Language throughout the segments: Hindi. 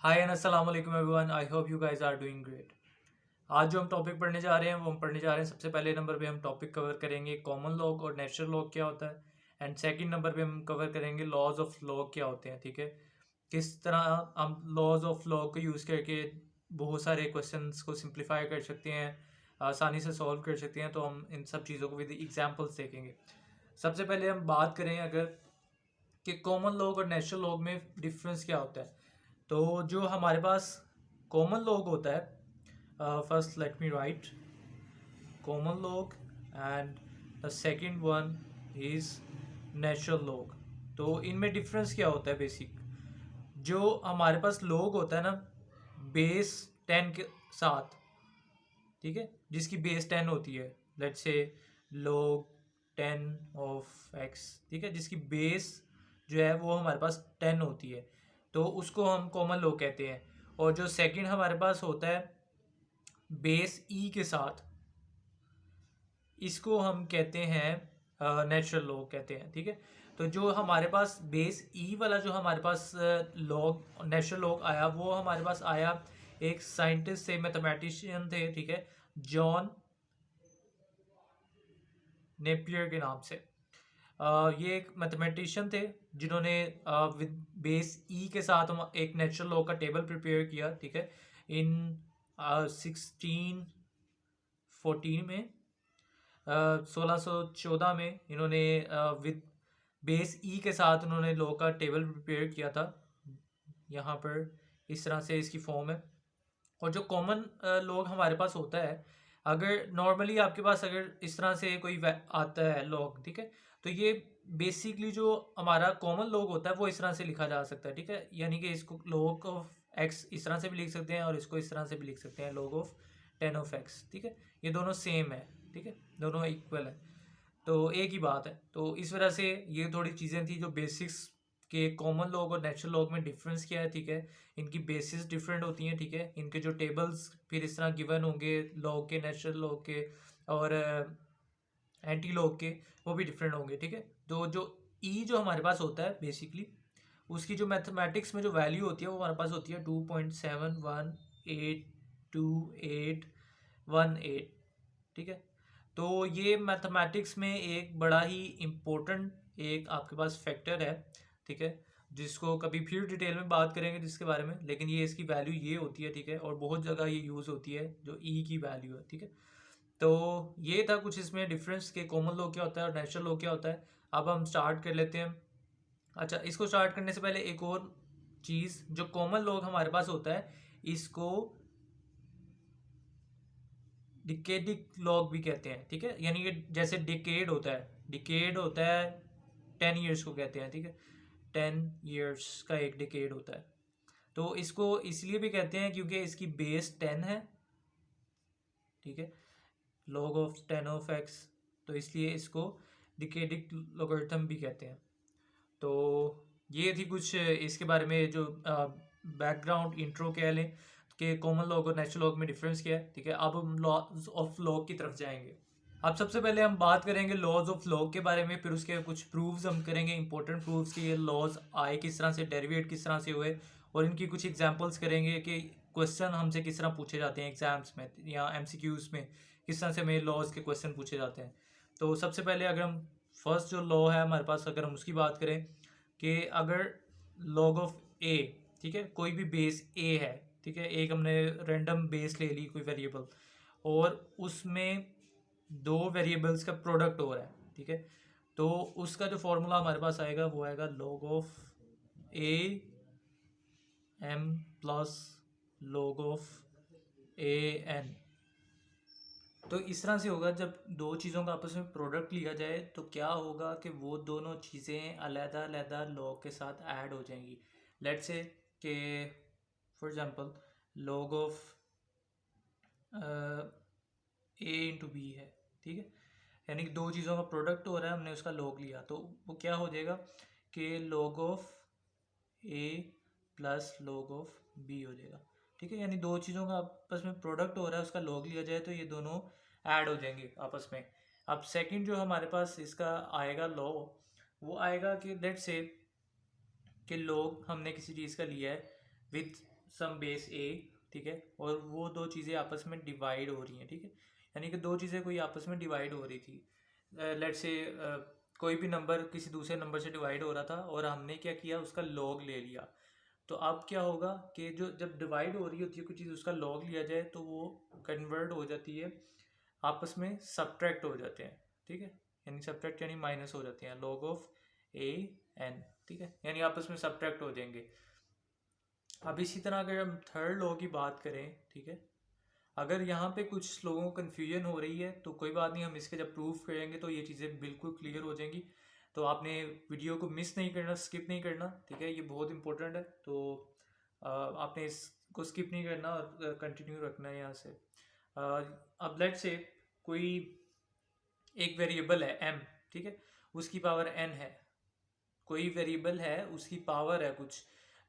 हाय एंड अस्सलाम वालेकुम everyone. I hope you guys are doing great. आज जो हम टॉपिक पढ़ने जा रहे हैं वो हम पढ़ने जा रहे हैं, सबसे पहले नंबर पे हम टॉपिक कवर करेंगे कॉमन लॉग और नेचुरल लॉग क्या होता है। एंड सेकंड नंबर पे हम कवर करेंगे लॉज ऑफ लॉग क्या होते हैं। ठीक है, किस तरह हम लॉज ऑफ लॉग को यूज़ करके बहुत सारे क्वेश्चंस को सिंप्लीफाई कर सकते हैं, आसानी से सॉल्व कर सकते हैं। तो हम इन सब चीज़ों को विद एग्जांपल्स देखेंगे। सबसे पहले हम बात करें अगर कि कॉमन लॉग और नेचुरल लॉग में डिफरेंस क्या होता है। तो जो हमारे पास कॉमन लॉग होता है, first let me right common log and the second one is natural log. तो इनमें डिफरेंस क्या होता है बेसिक। जो हमारे पास लॉग होता है ना, बेस 10 के साथ, ठीक है, जिसकी बेस 10 होती है, let's say log 10 of x, ठीक है, जिसकी बेस जो है वो हमारे पास 10 होती है, तो उसको हम कॉमन लॉग कहते हैं। और जो सेकंड हमारे पास होता है बेस e के साथ, इसको हम कहते हैं नेचुरल लॉग कहते हैं। ठीक है, तो जो हमारे पास बेस ई वाला जो हमारे पास लॉग नेचुरल लॉग आया, वो हमारे पास आया एक साइंटिस्ट से, मैथमेटिशियन थे, ठीक है, जॉन नेपियर के नाम से। ये एक मैथमेटिशियन थे जिन्होंने विद बेस ई के साथ एक नेचुरल लॉ का टेबल प्रिपेयर किया। ठीक है, इन 1614 में, 1614 में इन्होंने विद बेस ई के साथ उन्होंने लॉ का टेबल प्रिपेयर किया था। यहाँ पर इस तरह से इसकी फॉर्म है। और जो कॉमन लॉग हमारे पास होता है, अगर नॉर्मली आपके पास अगर इस तरह से कोई आता है लॉग, ठीक है, तो ये बेसिकली जो हमारा कॉमन लॉग होता है वो इस तरह से लिखा जा सकता है। ठीक है, यानी कि इसको लॉग ऑफ एक्स इस तरह से भी लिख सकते हैं और इसको इस तरह से भी लिख सकते हैं, लॉग ऑफ 10 ऑफ एक्स। ठीक है, ये दोनों सेम है, ठीक है, दोनों इक्वल है, तो एक ही बात है। तो इस वजह से ये थोड़ी चीज़ें थी जो बेसिक्स के कॉमन लॉग और नेचुरल लॉग में डिफरेंस क्या है। ठीक है, इनकी बेसिस डिफरेंट होती हैं। ठीक है, इनके जो टेबल्स फिर इस तरह गिवन होंगे लॉग के, नेचुरल लॉग के और एंटी लॉग के, वो भी डिफरेंट होंगे। ठीक है, तो जो ई जो हमारे पास होता है बेसिकली, उसकी जो मैथमेटिक्स में जो वैल्यू होती है वो हमारे पास होती है 2.7182818। ठीक है, तो ये मैथमेटिक्स में एक बड़ा ही इम्पोर्टेंट एक आपके पास फैक्टर है। ठीक है, जिसको कभी फिर डिटेल में बात करेंगे जिसके बारे में, लेकिन ये इसकी वैल्यू ये होती है। ठीक है, और बहुत जगह ये यूज़ होती है जो ई की वैल्यू है। ठीक है, तो ये था कुछ इसमें डिफरेंस के कॉमन लॉ क्या होता है और नेचुरल लॉ क्या होता है। अब हम स्टार्ट कर लेते हैं। अच्छा, इसको स्टार्ट करने से पहले एक और चीज़, जो कॉमन लॉ हमारे पास होता है, इसको डिकेडिक लॉग भी कहते हैं। ठीक है, यानी कि जैसे डिकेड होता है 10 ईयर्स को कहते हैं। ठीक है, 10 ईयर्स का एक डिकेड होता है। तो इसको इसलिए भी कहते हैं क्योंकि इसकी बेस 10 है। ठीक है, log ऑफ 10 ऑफ x, तो इसलिए इसको डिकेडिक लॉगरिथम भी कहते हैं। तो ये थी कुछ इसके बारे में जो बैकग्राउंड इंट्रो कह लें कि कॉमन लॉग और नेचुरल लॉग में डिफरेंस क्या है। ठीक है, अब हम लॉज ऑफ लॉग की तरफ जाएंगे। अब सबसे पहले हम बात करेंगे लॉज ऑफ लॉग के बारे में, फिर उसके कुछ प्रूफ्स हम करेंगे, इंपॉर्टेंट प्रूफ्स कि ये लॉज आए किस तरह से, डेरिवेट किस तरह से हुए, और इनकी कुछ एग्जांपल्स करेंगे कि क्वेश्चन हमसे किस तरह पूछे जाते हैं एग्जाम्स में या एमसीक्यूज में, किस तरह से हमें लॉज के क्वेश्चन पूछे जाते हैं। तो सबसे पहले अगर हम फर्स्ट जो लॉ है हमारे पास, अगर हम उसकी बात करें कि अगर log ऑफ ए, ठीक है, कोई भी बेस ए है, ठीक है, एक हमने रैंडम बेस ले ली कोई वेरिएबल, और उसमें दो वेरिएबल्स का प्रोडक्ट हो रहा है, ठीक है, तो उसका जो फॉर्मूला हमारे पास आएगा वो आएगा log of A m plus log of A n. तो इस तरह से होगा जब दो चीज़ों का आपस में प्रोडक्ट लिया जाए, तो क्या होगा कि वो दोनों चीज़ें अलग अलग लॉग के साथ ऐड हो जाएंगी। लेट्स से कि for example log of a into b है, ठीक है, यानी कि दो चीज़ों का प्रोडक्ट हो रहा है, हमने उसका log लिया, तो वो क्या हो जाएगा कि log of a plus log of b हो जाएगा। ठीक है, यानी दो चीज़ों का आपस में प्रोडक्ट हो रहा है, उसका log लिया जाए तो ये दोनों ऐड हो जाएंगे आपस में। अब सेकंड जो हमारे पास इसका आएगा लॉ, वो आएगा कि लेट्स से कि log हमने किसी चीज़ का लिया है विथ सम बेस ए, ठीक है, और वो दो चीज़ें आपस में डिवाइड हो रही हैं, ठीक है, यानी कि दो चीज़ें कोई आपस में डिवाइड हो रही थी। लेट्स से कोई भी नंबर किसी दूसरे नंबर से डिवाइड हो रहा था और हमने क्या किया, उसका लॉग ले लिया। तो अब क्या होगा कि जो जब डिवाइड हो रही होती है कोई चीज़, उसका लॉग लिया जाए तो वो कन्वर्ट हो जाती है, आपस में सब्ट्रैक्ट हो जाते हैं, ठीक है, यानी सब्ट्रैक्ट यानी माइनस हो जाते हैं, लॉग ऑफ ए एन, ठीक है, यानी आपस में सब्ट्रैक्ट हो जाएंगे। अब इसी तरह अगर हम थर्ड लॉ की बात करें, ठीक है, अगर यहाँ पे कुछ लोगों को कन्फ्यूजन हो रही है तो कोई बात नहीं, हम इसके जब प्रूफ करेंगे तो ये चीज़ें बिल्कुल क्लियर हो जाएंगी। तो आपने वीडियो को मिस नहीं करना, स्किप नहीं करना, ठीक है, ये बहुत इंपॉर्टेंट है। तो आपने इसको स्किप नहीं करना और कंटिन्यू रखना है यहाँ से। अब लेट से कोई एक वेरिएबल है m, ठीक है, उसकी पावर n है, कोई वेरिएबल है उसकी पावर है कुछ,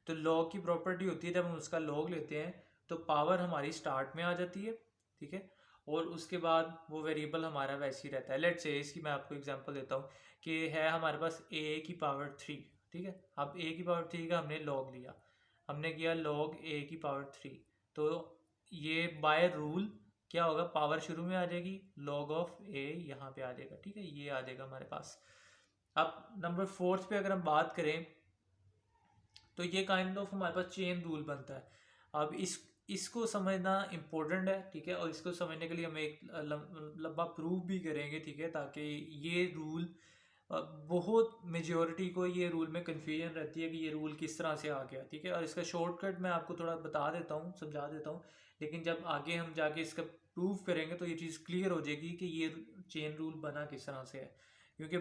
तो लॉग की प्रॉपर्टी होती है जब हम उसका लॉग लेते हैं तो पावर हमारी स्टार्ट में आ जाती है, ठीक है, और उसके बाद वो वेरिएबल हमारा वैसे ही रहता है। लेट्स से इसकी मैं आपको एग्जांपल देता हूँ कि है हमारे पास a की पावर 3, ठीक है, अब a की पावर 3 का हमने लॉग लिया, हमने किया लॉग a की पावर 3, तो ये बाय रूल क्या होगा, पावर शुरू में आ जाएगी, लॉग ऑफ a यहाँ पे आ जाएगा, ठीक है, ये आ जाएगा हमारे पास। अब नंबर 4 पे अगर हम बात करें तो ये काइंड ऑफ हमारे पास चेन रूल बनता है। अब इसको समझना इम्पोर्टेंट है, ठीक है, और इसको समझने के लिए हम एक लंबा प्रूफ भी करेंगे, ठीक है, ताकि ये रूल बहुत मेजॉरिटी को ये रूल में कन्फ्यूजन रहती है कि ये रूल किस तरह से आ गया, ठीक है, और इसका शॉर्टकट मैं आपको थोड़ा बता देता हूँ, समझा देता हूँ, लेकिन जब आगे हम जाके इसका प्रूफ करेंगे तो ये चीज़ क्लियर हो जाएगी कि ये चेन रूल बना किस तरह से है। क्योंकि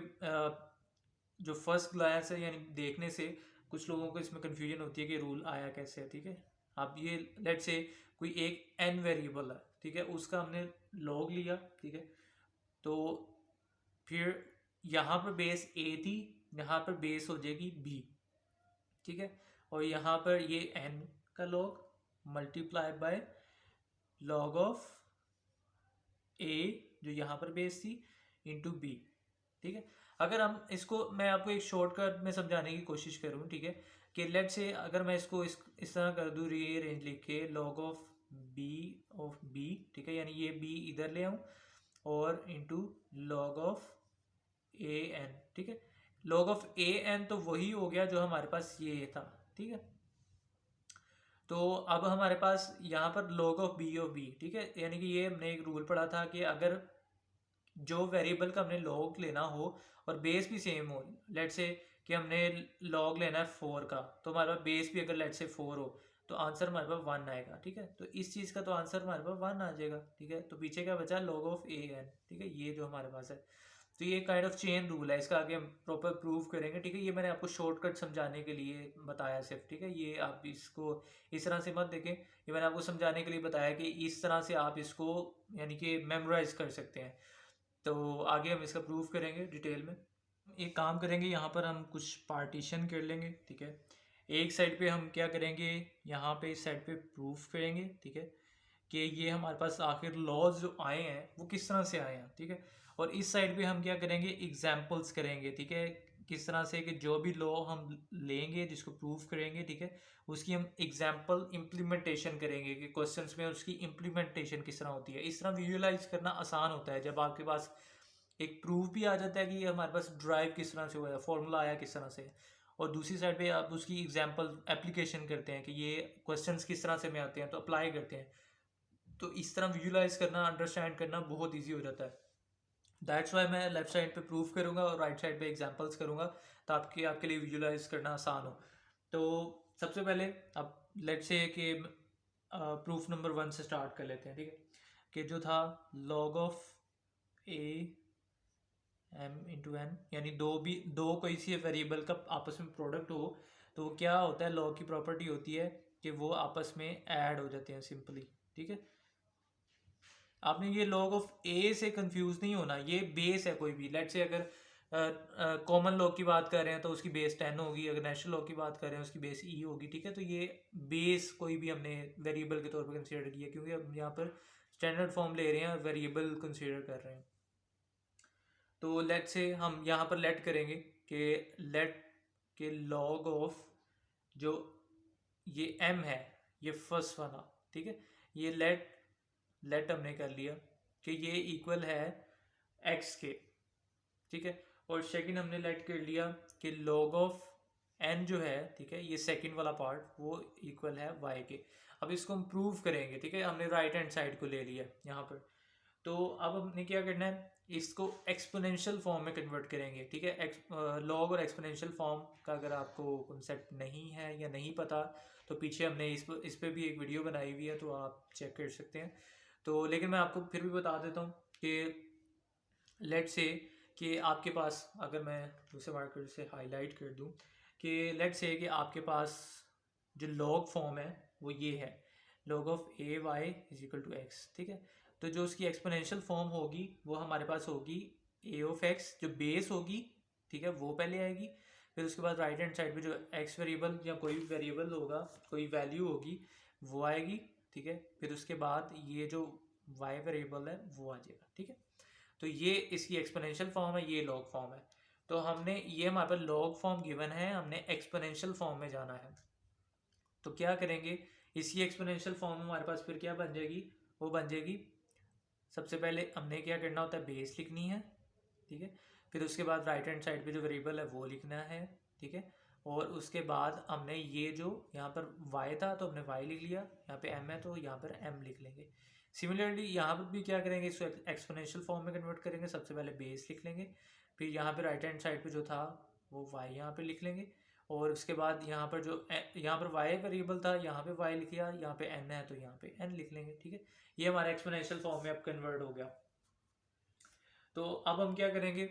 जो फर्स्ट ग्लांस है यानी देखने से कुछ लोगों को इसमें कन्फ्यूजन होती है कि रूल आया कैसे है, ठीक है। अब ये लेट से कोई एक एन वेरिएबल है, ठीक है, उसका हमने लॉग लिया, ठीक है, तो फिर यहाँ पर बेस ए थी, यहाँ पर बेस हो जाएगी बी, ठीक है, और यहाँ पर ये एन का log multiply by log of a जो यहाँ पर बेस थी इंटू बी, ठीक है। अगर हम इसको मैं आपको एक शॉर्टकट में समझाने की कोशिश करूँ, ठीक है, कि लेट से अगर मैं इसको इस तरह कर दूँ, रीअरेंज लिख के लॉग ऑफ बी, ठीक है, यानी ये बी इधर ले आऊँ और into log of A n, ठीक है, लॉग ऑफ ए एन तो वही हो गया जो हमारे पास ये था, ठीक है। तो अब हमारे पास यहाँ पर log ऑफ बी, ठीक है, यानी कि ये हमने एक रूल पढ़ा था कि अगर जो वेरिएबल का हमने लॉग लेना हो और बेस भी सेम हो, लेट से कि हमने लॉग लेना है 4 का, तो हमारे पास बेस भी अगर लेट से 4 हो तो आंसर हमारे पास 1 आएगा, ठीक है, तो इस चीज़ का तो आंसर हमारे पास 1 आ जाएगा, ठीक है, तो पीछे क्या बचा, लॉग ऑफ ए एन, ठीक है, ये जो हमारे पास है। तो ये काइंड ऑफ चेन रूल है, इसका आगे हम प्रॉपर प्रूव करेंगे, ठीक है, ये मैंने आपको शॉर्टकट समझाने के लिए बताया सिर्फ, ठीक है, ये आप इसको इस तरह से मत देखें, ये मैंने आपको समझाने के लिए बताया कि इस तरह से आप इसको यानी कि मेमोराइज कर सकते हैं। तो आगे हम इसका प्रूफ करेंगे डिटेल में। एक काम करेंगे, यहाँ पर हम कुछ पार्टीशन कर लेंगे, ठीक है, एक साइड पे हम क्या करेंगे, यहाँ पे इस साइड पे प्रूफ करेंगे, ठीक है, कि ये हमारे पास आखिर लॉज जो आए हैं वो किस तरह से आए हैं, ठीक है, और इस साइड पे हम क्या करेंगे, एग्जाम्पल्स करेंगे, ठीक है, किस तरह से कि जो भी लॉ हम लेंगे जिसको प्रूफ करेंगे, ठीक है, उसकी हम एग्जाम्पल इम्प्लीमेंटेशन करेंगे कि क्वेश्चंस में उसकी इम्प्लीमेंटेशन किस तरह होती है। इस तरह विजुअलाइज करना आसान होता है जब आपके पास एक प्रूफ भी आ जाता है कि हमारे पास ड्राइव किस तरह से हुआ है, फॉर्मूला आया किस तरह से, और दूसरी साइड पे आप उसकी एग्जाम्पल एप्लीकेशन करते हैं कि ये क्वेश्चंस किस तरह से में आते हैं तो अप्लाई करते हैं। तो इस तरह विजुलाइज करना, अंडरस्टैंड करना बहुत ईजी हो जाता है। दैट्स वाई मैं लेफ्ट साइड पे प्रूफ करूँगा और राइट साइड पे एग्जांपल्स करूँगा ताकि आपके लिए विजुलाइज करना आसान हो। तो सबसे पहले अब लेट्स से कि प्रूफ नंबर 1 से स्टार्ट कर लेते हैं, ठीक है, कि जो था log of A M into n, यानी दो कोई सी वेरिएबल का आपस में प्रोडक्ट हो तो वो क्या होता है, लॉग की प्रॉपर्टी होती है कि वो आपस में ऐड हो जाते हैं सिंपली, ठीक है। आपने ये लॉग ऑफ ए से कंफ्यूज नहीं होना, ये बेस है कोई भी, लेट से अगर कॉमन लॉग की बात कर रहे हैं तो उसकी बेस 10 होगी, अगर नेचुरल लॉग की बात कर रहे हैं उसकी बेस ई होगी, ठीक है, तो ये बेस कोई भी हमने वेरिएबल के तौर पर कंसिडर किया क्योंकि हम यहाँ पर स्टैंडर्ड फॉर्म ले रहे हैं और वेरिएबल कंसिडर कर रहे हैं। तो लेट से हम यहाँ पर लेट करेंगे कि लेट के लॉग ऑफ जो ये m है, ये फर्स्ट वाला, ठीक है। ये लेट हमने कर लिया कि ये इक्वल है एक्स के, ठीक है। और सेकंड हमने लेट कर लिया कि log ऑफ n जो है, ठीक है, ये सेकंड वाला पार्ट वो इक्वल है y के। अब इसको हम प्रूव करेंगे, ठीक है। हमने राइट हैंड साइड को ले लिया यहाँ पर। तो अब हमने क्या करना है, इसको एक्सपोनेंशियल फॉर्म में कन्वर्ट करेंगे, ठीक है। लॉग और एक्सपोनेंशियल फॉर्म का अगर आपको कॉन्सेप्ट नहीं है या नहीं पता तो पीछे हमने इस पे भी एक वीडियो बनाई हुई है, तो आप चेक कर सकते हैं। तो लेकिन मैं आपको फिर भी बता देता हूँ कि लेट से कि आपके पास, अगर मैं दूसरे मार्कर से हाईलाइट कर दूँ कि लेट से कि आपके पास जो लॉग फॉर्म है वो ये है, log of a y is equal to x, ठीक है। तो जो उसकी एक्सपोनेंशियल फॉर्म होगी वो हमारे पास होगी ए ऑफ एक्स, जो बेस होगी, ठीक है, वो पहले आएगी। फिर उसके बाद राइट हैंड साइड पे जो एक्स वेरिएबल या कोई भी वेरिएबल होगा, कोई वैल्यू होगी, वो आएगी, ठीक है। फिर उसके बाद ये जो वाई वेरिएबल है वो आ जाएगा, ठीक है। तो ये इसकी एक्सपोनेंशियल फॉर्म है, ये लॉग फॉर्म है। तो हमने ये हमारे पास लॉग फॉर्म गिवन है, हमने एक्सपोनेंशियल फॉर्म में जाना है। तो क्या करेंगे, इसी एक्सपोनेंशियल फॉर्म हमारे पास फिर क्या बन जाएगी, वो बन जाएगी, सबसे पहले हमने क्या करना होता है, बेस लिखनी है, ठीक है। फिर उसके बाद राइट हैंड साइड पे जो वेरिएबल है वो लिखना है, ठीक है। और उसके बाद हमने ये जो यहाँ पर y था तो हमने y लिख लिया, यहाँ पे m है तो यहाँ पर m लिख लेंगे। सिमिलरली यहाँ पर भी क्या करेंगे, इसको एक्सपोनेंशियल फॉर्म में कन्वर्ट करेंगे। सबसे पहले बेस लिख लेंगे, फिर यहाँ पे राइट हैंड साइड पे जो था वो y यहाँ पे लिख लेंगे। और उसके बाद यहाँ पर जो यहाँ पर y वेरिएबल था, यहाँ पे y लिख लिया, यहाँ पे n है तो यहाँ पे n लिख लेंगे, ठीक है। ये हमारा एक्सपोनेंशियल फॉर्म में अब कन्वर्ट हो गया। तो अब हम क्या करेंगे,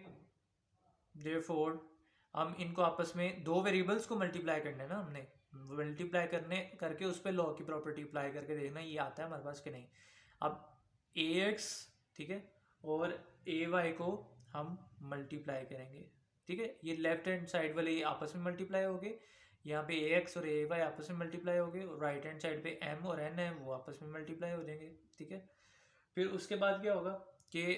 देयरफॉर हम इनको आपस में दो वेरिएबल्स को मल्टीप्लाई करना है ना, हमने मल्टीप्लाई करने करके उस पर लॉ की प्रॉपर्टी अप्लाई करके देखना ये आता है हमारे पास कि नहीं। अब ए एक्स, ठीक है, और ए वाई को हम मल्टीप्लाई करेंगे, ठीक है। ये लेफ्ट हैंड साइड वाले ये आपस में मल्टीप्लाई हो गए, यहाँ पे ए एक्स और ए वाई आपस में मल्टीप्लाई हो गए, और राइट हैंड साइड पे एम और एन है वो आपस में मल्टीप्लाई हो जाएंगे, ठीक है। फिर उसके बाद क्या होगा कि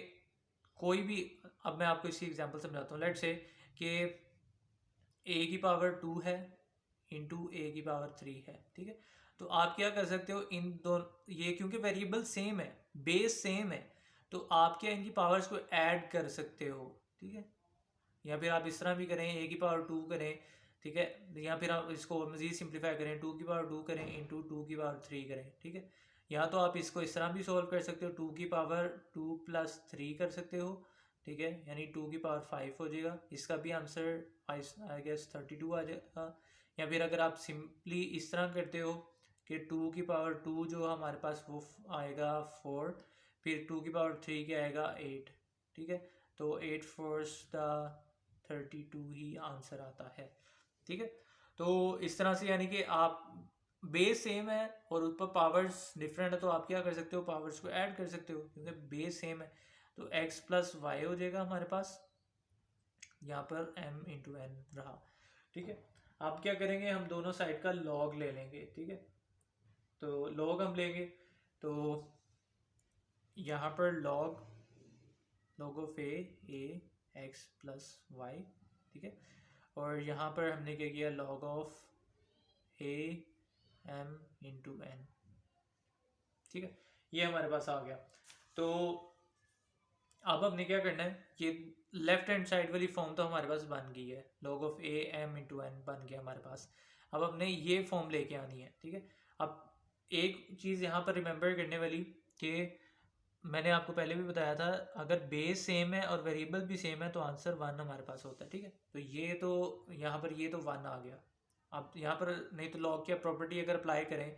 कोई भी, अब मैं आपको इसकी एग्जांपल समझाता हूँ। लेट से कि ए की पावर 2 है इंटू ए की पावर 3 है, ठीक है। तो आप क्या कर सकते हो, इन दोनों, ये क्योंकि वेरिएबल सेम है, बेस सेम है, तो आप क्या इनकी पावर्स को ऐड कर सकते हो, ठीक है। या फिर आप इस तरह भी करें, ए की पावर 2 करें, ठीक है। या फिर आप इसको मज़ीद सिंप्लीफाई करें, 2 की पावर 2 करें इंटू 2 की पावर 3 करें, ठीक है। या तो आप इसको इस तरह भी सोल्व कर सकते हो, 2 की पावर 2 प्लस 3 कर सकते हो, ठीक है, यानी 2 की पावर 5 हो जाएगा। इसका भी आंसर आई गेस 32 आ जाएगा। या फिर अगर आप सिंपली इस तरह करते हो कि 2 की पावर 2 जो हमारे पास वो आएगा 4, फिर 2 की पावर 3 क्या आएगा 8, ठीक है। तो 8 फोर्स द 32 ही आंसर आता है, ठीक है। तो इस तरह से यानी कि आप बेस सेम है और उस पर पावर्स डिफरेंट है, तो आप क्या कर सकते हो, पावर्स को ऐड कर सकते हो क्योंकि बेस सेम है। तो x प्लस वाई हो जाएगा हमारे पास, यहाँ पर m इंटू एन रहा, ठीक है। आप क्या करेंगे, हम दोनों साइड का लॉग ले लेंगे, ठीक है। तो लॉग हम लेंगे, तो यहाँ पर log of a x plus y, ठीक है। और यहाँ पर हमने क्या किया, log of A M into n, ठीक है। ये हमारे पास आ गया। तो अब हमने क्या करना है, ये लेफ्ट हैंड साइड वाली फॉर्म तो हमारे पास बन गई है, log of A M into N बन गया हमारे पास। अब हमने ये फॉर्म लेके आनी है, ठीक है। अब एक चीज़ यहाँ पर रिमेंबर करने वाली कि मैंने आपको पहले भी बताया था, अगर बेस सेम है और वेरिएबल भी सेम है तो आंसर 1 हमारे पास होता है, ठीक है। तो ये तो यहाँ पर ये तो 1 आ गया। अब यहाँ पर नहीं तो लॉग की प्रॉपर्टी अगर अप्लाई करें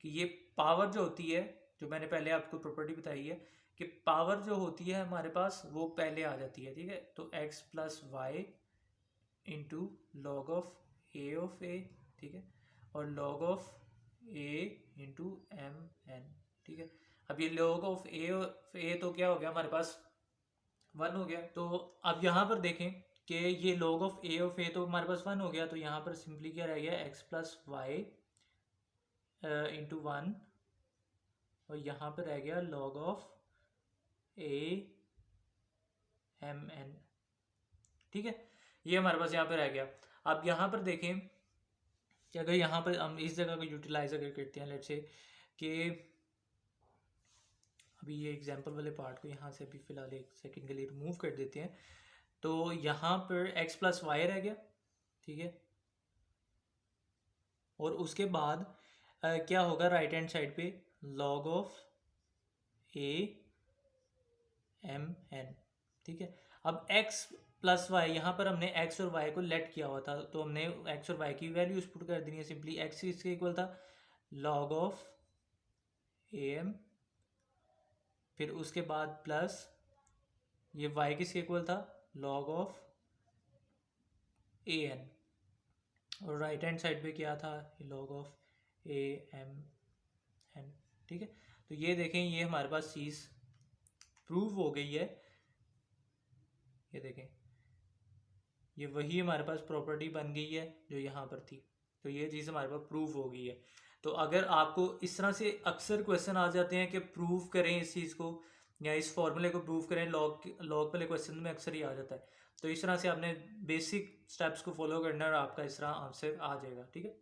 कि ये पावर जो होती है, जो मैंने पहले आपको प्रॉपर्टी बताई है कि पावर जो होती है हमारे पास वो पहले आ जाती है, ठीक है। तो x plus y into log of a, ठीक है, और log of a into m N, ठीक है। अब ये log ऑफ ए तो क्या हो गया हमारे पास 1 हो गया। तो अब यहाँ पर देखें कि ये log ऑफ ए तो हमारे पास 1 हो गया, तो यहाँ पर सिंपली क्या रह गया, x प्लस वाई इंटू 1, और यहाँ पर रह गया log of A M N, ठीक है। ये हमारे पास यहाँ पे रह गया। अब यहाँ पर देखें कि अगर यहाँ पर हम इस जगह को यूटिलाइज अगर करते हैं, लेट्स से कि अभी ये एग्जांपल वाले पार्ट को यहाँ से अभी फ़िलहाल एक सेकंड के लिए रिमूव कर देते हैं। तो यहाँ पर x प्लस वाई रह गया, ठीक है। और उसके बाद क्या होगा राइट हैंड साइड पे, log of A M N, ठीक है। अब x प्लस वाई, यहाँ पर हमने x और y को लेट किया हुआ था, तो हमने x और y की वैल्यूज पुट कर देनी है सिंपली। x इसके इक्वल था लॉग ऑफ ए एम, फिर उसके बाद प्लस ये y किसके इक्वल था, लॉग ऑफ ए एन, और राइट हैंड साइड पे क्या था, log of A M N, ठीक है। तो ये देखें, ये हमारे पास चीज़ प्रूव हो गई है। ये देखें, ये वही हमारे पास प्रॉपर्टी बन गई है जो यहाँ पर थी। तो ये चीज़ हमारे पास प्रूव हो गई है। तो अगर आपको इस तरह से अक्सर क्वेश्चन आ जाते हैं कि प्रूव करें इस चीज़ को, या इस फॉर्मूले को प्रूव करें, लॉग वाले क्वेश्चन में अक्सर ही आ जाता है। तो इस तरह से आपने बेसिक स्टेप्स को फॉलो करना है और आपका इस तरह आंसर आ जाएगा, ठीक है।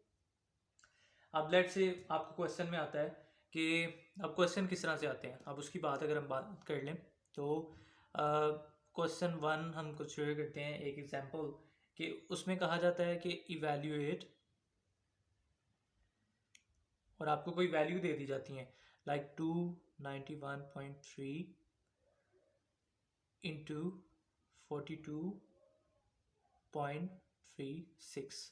अब लेट से आपको क्वेश्चन में आता है कि अब क्वेश्चन किस तरह से आते हैं, अब उसकी बात अगर हम बात कर लें तो क्वेश्चन 1 हम कुछ शुरू करते हैं एक एग्जांपल कि उसमें कहा जाता है कि इवैल्यूएट, और आपको कोई वैल्यू दे दी जाती है लाइक 291.3 इंटू 42.36।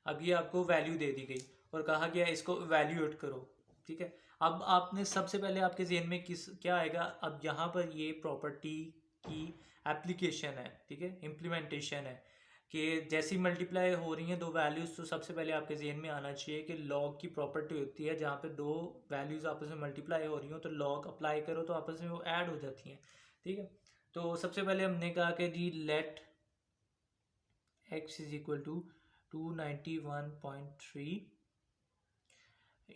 अब ये आपको वैल्यू दे दी गई और कहा गया इसको इवैल्यूएट करो, ठीक है। अब आपने सबसे पहले आपके ज़हन में क्या आएगा, अब यहाँ पर ये प्रॉपर्टी की एप्लीकेशन है, ठीक है, इम्प्लीमेंटेशन है कि जैसी मल्टीप्लाई हो रही हैं दो वैल्यूज़, तो सबसे पहले आपके जहन में आना चाहिए कि लॉग की प्रॉपर्टी होती है जहाँ पे दो वैल्यूज़ आपस में मल्टीप्लाई हो रही हो तो लॉग अप्लाई करो तो आपस में वो ऐड हो जाती हैं, ठीक है। तो सबसे पहले हमने कहा कि जी let x is equal to 291.3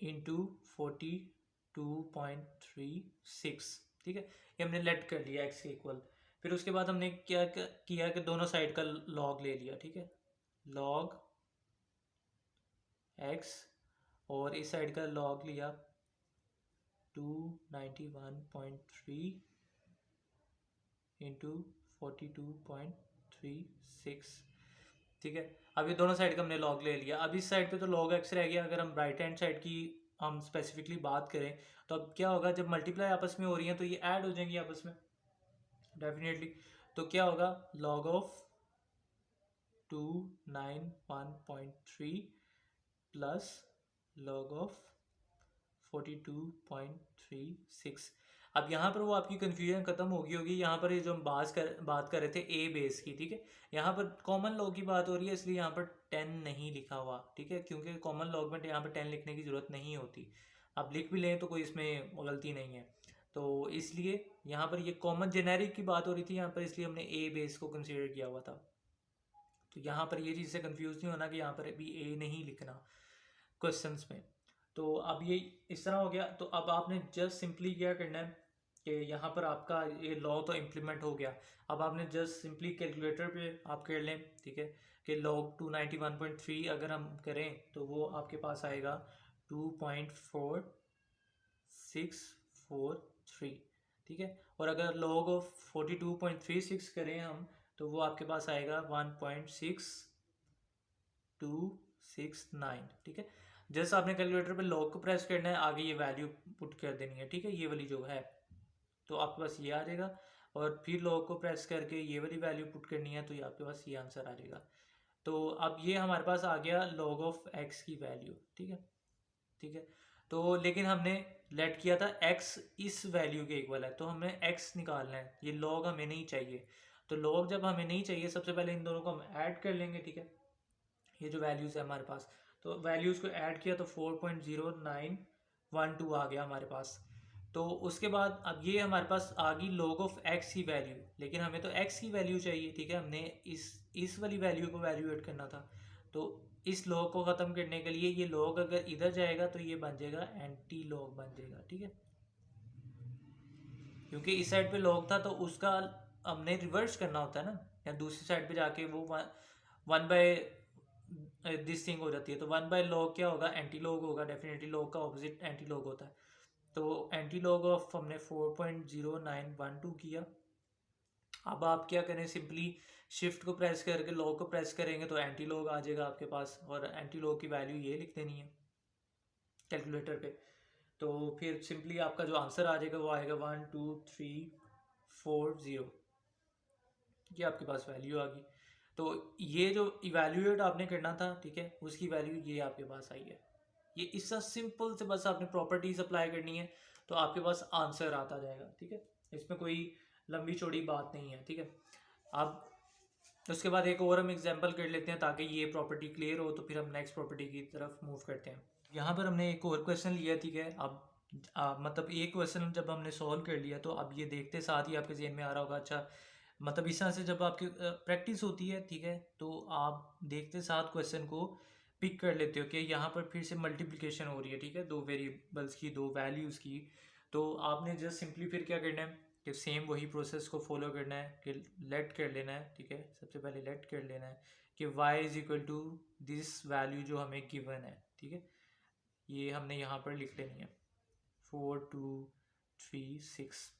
into 42.36, ठीक है। ये हमने लेट कर लिया x के इक्वल। फिर उसके बाद हमने क्या किया कि दोनों साइड का लॉग ले लिया, ठीक है, लॉग x, और इस साइड का लॉग लिया 291.3 इंटू 42.36, ठीक है। अब ये दोनों साइड का हमने लॉग ले लिया। अब इस साइड पे तो लॉग x रह गया। अगर हम राइट हैंड साइड की हम स्पेसिफिकली बात करें तो अब क्या होगा, जब मल्टीप्लाई आपस में हो रही हैं तो ये ऐड हो जाएंगी आपस में डेफिनेटली। तो क्या होगा, log of 291.3 plus log of 42.36। अब यहाँ पर वो आपकी कन्फ्यूजन खत्म होगी। यहाँ पर ये जो हम बात कर रहे थे ए बेस की, ठीक है, यहाँ पर कॉमन लॉग की बात हो रही है, इसलिए यहाँ पर 10 नहीं लिखा हुआ, ठीक है, क्योंकि कॉमन लॉग में यहाँ पर 10 लिखने की ज़रूरत नहीं होती। आप लिख भी लें तो कोई इसमें गलती नहीं है। तो इसलिए यहाँ पर ये कॉमन जेनेरिक की बात हो रही थी यहाँ पर, इसलिए हमने ए बेस को कंसिडर किया हुआ था। तो यहाँ पर ये चीज़ से कन्फ्यूज़ नहीं होना कि यहाँ पर भी ए नहीं लिखना क्वेश्चंस में। तो अब ये इस तरह हो गया। तो अब आपने जस्ट सिंपली क्या करना है कि यहाँ पर आपका ये लॉ तो इम्प्लीमेंट हो गया। अब आपने जस्ट सिंपली कैलकुलेटर पे आप कर लें, ठीक है, कि लॉग 291.3 अगर हम करें तो वो आपके पास आएगा 2.4643, ठीक है। और अगर लॉग ऑफ 42.36 करें हम तो वो आपके पास आएगा 1.6269, ठीक है। जैसे आपने कैलकुलेटर पे लॉग को प्रेस करना है, आगे ये वैल्यू पुट कर देनी है, ठीक है, ये वाली जो है, तो आपके पास ये आ जाएगा। और फिर लॉग को प्रेस करके ये वाली वैल्यू पुट करनी है तो ये आपके पास ये आंसर आ जाएगा। तो अब ये हमारे पास आ गया लॉग ऑफ एक्स की वैल्यू, ठीक है, ठीक है। तो लेकिन हमने लेट किया था x इस वैल्यू के इक्वल है, तो हमें x निकालना है, ये लॉग हमें नहीं चाहिए। तो लॉग जब हमें नहीं चाहिए, सबसे पहले इन दोनों को हम ऐड कर लेंगे, ठीक है, ये जो वैल्यूज़ है हमारे पास। तो वैल्यूज़ को ऐड किया तो 4.0912 आ गया हमारे पास। तो उसके बाद अब ये हमारे पास आ गई लॉग ऑफ x की वैल्यू, लेकिन हमें तो x की वैल्यू चाहिए, ठीक है, हमने इस वाली वैल्यू को वैल्यूएट करना था। तो इस लॉग को ख़त्म करने के लिए ये लॉग अगर इधर जाएगा तो ये बन जाएगा एंटी लॉग बन जाएगा, ठीक है, क्योंकि इस साइड पे लॉग था तो उसका हमने रिवर्स करना होता है ना, या दूसरी साइड पे जाके वो 1/√2 दिस थिंग हो जाती है। तो 1/log क्या होगा, एंटी लॉग होगा, डेफिनेटली लॉग का ऑपोजिट एंटी लॉग होता है। तो एंटी लॉग ऑफ हमने 4.0912 किया। अब आप क्या करें, सिंपली शिफ्ट को प्रेस करके लॉग को प्रेस करेंगे तो एंटी लॉग आ जाएगा आपके पास, और एंटी लॉग की वैल्यू ये लिख देनी है कैलकुलेटर पे। तो फिर सिंपली आपका जो आंसर आ जाएगा वो आएगा 12340, ये आपके पास वैल्यू आ गई। तो ये जो इवेल्यूएट आपने करना था, ठीक है, उसकी वैल्यू ये आपके पास आई है। ये इसका सिंपल से बस आपने प्रॉपर्टीज अप्लाई करनी है तो आपके पास आंसर आता जाएगा, ठीक है। इसमें कोई लंबी चौड़ी बात नहीं है, ठीक है। अब उसके बाद एक और हम एग्जांपल कर लेते हैं ताकि ये प्रॉपर्टी क्लियर हो, तो फिर हम नेक्स्ट प्रॉपर्टी की तरफ मूव करते हैं। यहाँ पर हमने एक और क्वेश्चन लिया, ठीक है। अब मतलब एक क्वेश्चन जब हमने सॉल्व कर लिया तो अब ये देखते साथ ही आपके जहन में आ रहा होगा, अच्छा मतलब इस तरह से जब आपकी प्रैक्टिस होती है, ठीक है, तो आप देखते साथ क्वेश्चन को पिक कर लेते हो कि यहाँ पर फिर से मल्टीप्लिकेशन हो रही है, ठीक है, दो वेरिएबल्स की, दो वैल्यूज़ की। तो आपने जस्ट सिंपली फिर क्या करना है कि सेम वही प्रोसेस को फॉलो करना है कि लेट कर लेना है, ठीक है। सबसे पहले लेट कर लेना है कि y is equal to this value जो हमें गिवन है, ठीक है, ये हमने यहाँ पर लिख लेनी है 4236,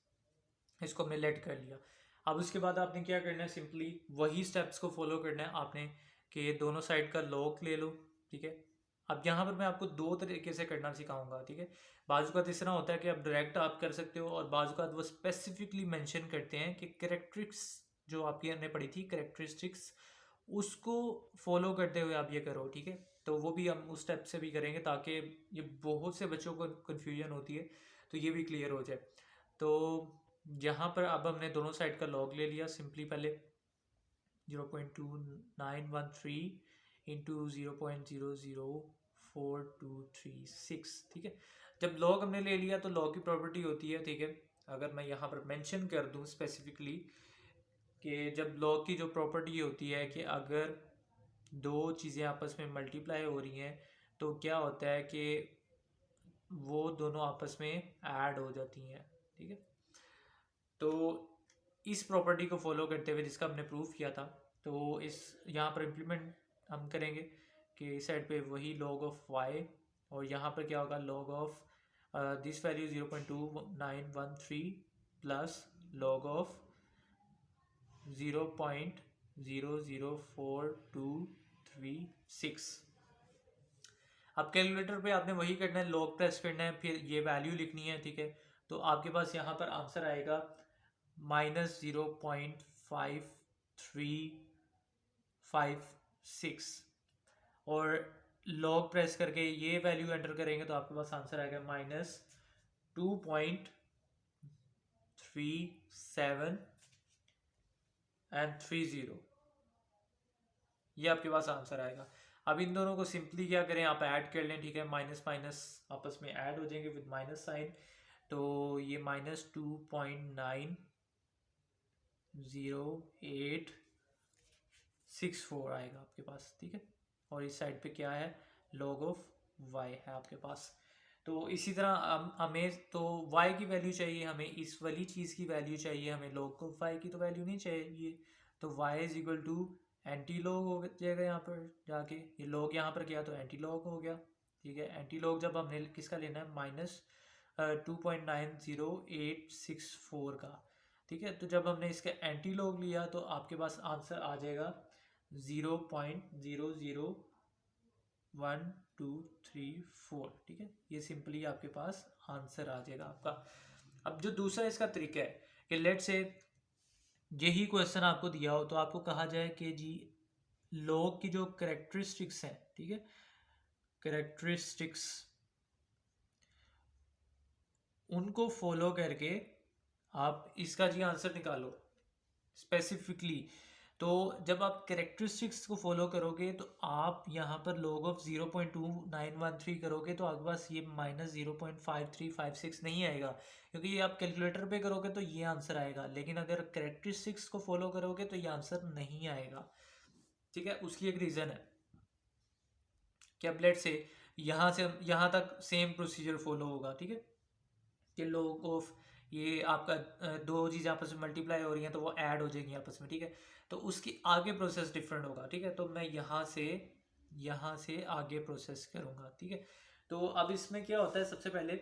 इसको हमने लेट कर लिया। अब उसके बाद आपने क्या करना है, सिंपली वही स्टेप्स को फॉलो करना है आपने कि दोनों साइड का लॉग ले लो, ठीक है। अब यहाँ पर मैं आपको दो तरीके से करना सिखाऊंगा, ठीक है। बाजू का इस तरह होता है कि आप डायरेक्ट आप कर सकते हो, और बाजू का वो स्पेसिफिकली मेंशन करते हैं कि कैरेक्टरिस्टिक्स जो आपकी हमने पढ़ी थी, कैरेक्टरिस्टिक्स, उसको फॉलो करते हुए आप ये करो, ठीक है। तो वो भी हम उस स्टेप से भी करेंगे ताकि ये बहुत से बच्चों को कन्फ्यूजन होती है तो ये भी क्लियर हो जाए। तो यहाँ पर अब हमने दोनों साइड का लॉग ले लिया। सिंपली पहले 0.2913 इंटू 0.004236, ठीक है। जब लॉग हमने ले लिया तो लॉग की प्रॉपर्टी होती है, ठीक है। अगर मैं यहाँ पर मेंशन कर दूँ स्पेसिफिकली कि जब लॉग की जो प्रॉपर्टी होती है कि अगर दो चीज़ें आपस में मल्टीप्लाई हो रही हैं तो क्या होता है कि वो दोनों आपस में ऐड हो जाती हैं, ठीक है। तो इस प्रॉपर्टी को फॉलो करते हुए जिसका हमने प्रूफ किया था, तो इस यहाँ पर इम्प्लीमेंट हम करेंगे कि इस साइड पे वही लॉग ऑफ y, और यहाँ पर क्या होगा, log of this value 0.2913 plus log of 0.004236। अब कैलकुलेटर पे आपने वही करना है, लॉग प्रेस करना है, फिर ये वैल्यू लिखनी है, ठीक है। तो आपके पास यहाँ पर आंसर आएगा -0.5356, और लॉग प्रेस करके ये वैल्यू एंटर करेंगे तो आपके पास आंसर आएगा -2.3730, ये आपके पास आंसर आएगा। अब इन दोनों को सिंपली क्या करें, आप ऐड कर लें, ठीक है। माइनस माइनस आपस में ऐड हो जाएंगे विद माइनस साइन, तो ये -2.90864 आएगा आपके पास, ठीक है। और इस साइड पे क्या है, लॉग ऑफ y है आपके पास। तो इसी तरह हमें तो y की वैल्यू चाहिए, हमें इस वाली चीज़ की वैल्यू चाहिए, हमें log ऑफ y की तो वैल्यू नहीं चाहिए। तो y is equal to anti log हो जाएगा यहाँ पर जाके, ये लॉग यहाँ पर गया तो एंटी लॉग हो गया, ठीक है। एंटी लॉग जब हमने किसका लेना है, -2.90864 का, ठीक है। तो जब हमने इसका एंटी लॉग लिया तो आपके पास आंसर आ जाएगा 0.001234, ठीक है। ये सिंपली आपके पास आंसर आ जाएगा आपका। अब जो दूसरा इसका तरीका है कि लेट से यही क्वेश्चन आपको दिया हो तो आपको कहा जाए कि जी लॉग की जो कैरेक्टरिस्टिक्स हैं, ठीक है, कैरेक्टरिस्टिक्स उनको फॉलो करके आप इसका जी आंसर निकालो स्पेसिफिकली। तो जब आप कैरेक्टरिस्टिक्स को फॉलो करोगे तो आप यहाँ पर log ऑफ 0.2913 करोगे तो आपके पास ये -0.5356 नहीं आएगा, क्योंकि ये आप कैलकुलेटर पे करोगे तो ये आंसर आएगा, लेकिन अगर कैरेक्टरिस्टिक्स को फॉलो करोगे तो ये आंसर नहीं आएगा, ठीक है। उसकी एक रीज़न है कि अब लेट से यहाँ यहाँ तक सेम प्रोसीजर फॉलो होगा, ठीक है, कि log ऑफ ये आपका दो चीज़ें आपस में मल्टीप्लाई हो रही हैं तो वो ऐड हो जाएंगी आपस में, ठीक है। तो उसकी आगे प्रोसेस डिफरेंट होगा, ठीक है। तो मैं यहाँ से यहाँ से आगे प्रोसेस करूँगा, ठीक है। तो अब इसमें क्या होता है, सबसे पहले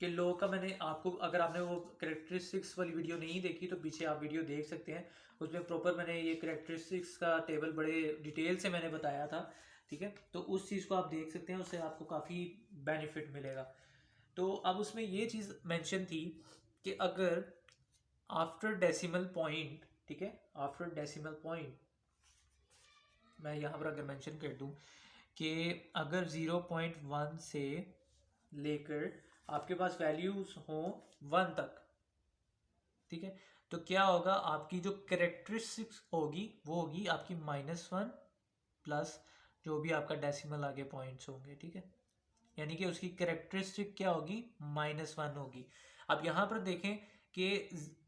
कि लॉग का मैंने आपको, अगर आपने वो करेक्टरिस्टिक्स वाली वीडियो नहीं देखी तो पीछे आप वीडियो देख सकते हैं, उसमें प्रॉपर मैंने ये करेक्टरिस्टिक्स का टेबल बड़े डिटेल से मैंने बताया था, ठीक है। तो उस चीज़ को आप देख सकते हैं, उससे आपको काफ़ी बेनिफिट मिलेगा। तो अब उसमें ये चीज़ मेंशन थी कि अगर आफ्टर डेसिमल पॉइंट, ठीक है, आफ्टर डेसिमल पॉइंट मैं यहाँ पर अगर मेंशन कर दूँ कि अगर 0.1 से लेकर आपके पास वैल्यूज हों 1 तक, ठीक है, तो क्या होगा, आपकी जो करेक्टरिस्टिक्स होगी वो होगी आपकी -1 प्लस जो भी आपका डेसिमल आगे पॉइंट्स होंगे, ठीक है। यानी कि उसकी करेक्टरिस्टिक क्या होगी, -1 होगी। अब यहाँ पर देखें कि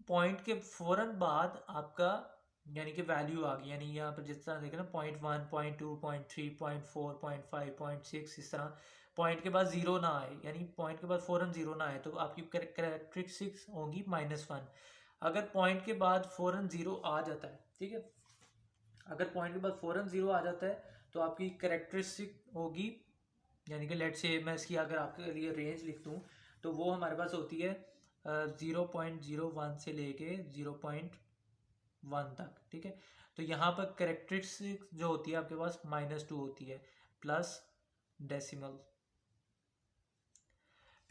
पॉइंट के फ़ौरन बाद आपका यानी कि वैल्यू आ गई, यानी यहाँ पर जिस तरह देखें ना 0.1 0.2 0.3 0.4 0.5 0.6, इस तरह पॉइंट के बाद ज़ीरो ना आए, यानी पॉइंट के बाद फ़ौरन ज़ीरो ना आए, तो आपकी करेक्टरिस्टिक्स होगी -1। अगर पॉइंट के बाद फ़ौरन ज़ीरो आ जाता है, ठीक है, अगर पॉइंट के बाद फ़ौरन ज़ीरो आ जाता है तो आपकी करेक्टरिस्टिक होगी, यानी कि लेट से मैं इसकी अगर आपके लिए रेंज लिख दूँ तो वो हमारे पास होती है 0.01 से लेके 0.1 तक, ठीक है। तो यहाँ पर करेक्टरिस्टिक जो होती है आपके पास -2 होती है प्लस डेसिमल।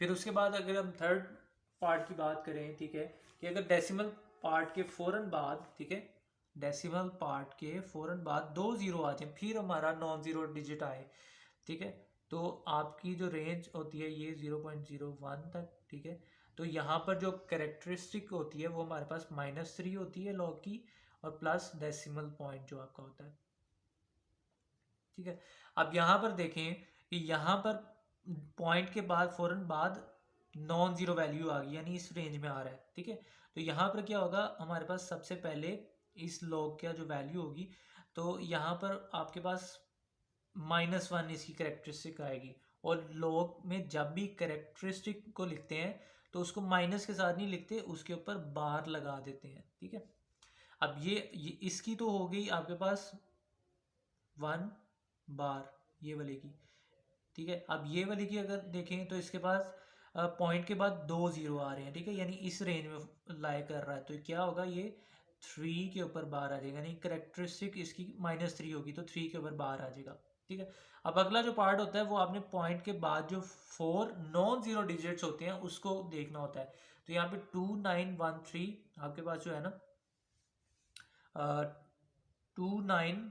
फिर उसके बाद अगर हम थर्ड पार्ट की बात करें, ठीक है, कि अगर डेसिमल पार्ट के फ़ौरन बाद, ठीक है, डेसिमल पार्ट के फ़ौरन बाद 2 ज़ीरो आ जाए, फिर हमारा नॉन ज़ीरो डिजिट आए, ठीक है, तो आपकी जो रेंज होती है ये 0.01 तक, ठीक है। तो यहाँ पर जो करेक्टरिस्टिक होती है वो हमारे पास -3 होती है लॉग की, और प्लस डेसिमल पॉइंट जो आपका होता है, ठीक है। अब यहाँ पर देखें कि यहाँ पर पॉइंट के बाद फ़ौरन बाद नॉन ज़ीरो वैल्यू आ गई, यानी इस रेंज में आ रहा है, ठीक है। तो यहाँ पर क्या होगा, हमारे पास सबसे पहले इस लॉग का जो वैल्यू होगी, तो यहाँ पर आपके पास -1 इसकी करेक्टरिस्टिक आएगी, और लॉग में जब भी करेक्टरिस्टिक को लिखते हैं तो उसको माइनस के साथ नहीं लिखते, उसके ऊपर बार लगा देते हैं, ठीक है। अब ये इसकी तो हो गई आपके पास 1 बार, ये वाले की, ठीक है। अब ये वाली की अगर देखें तो इसके पास पॉइंट के बाद 2 ज़ीरो आ रहे हैं, ठीक है, यानी इस रेंज में लाई कर रहा है, तो क्या होगा, ये 3 के ऊपर बार आ जाएगा, यानी करेक्टरिस्टिक इसकी -3 होगी तो 3 के ऊपर बार आ जाएगा, ठीक है। अब अगला जो पार्ट होता है वो आपने पॉइंट के बाद जो 4 नॉन ज़ीरो डिजिट्स होते हैं उसको देखना होता है। तो यहाँ पे 2913 आपके पास जो है ना, 29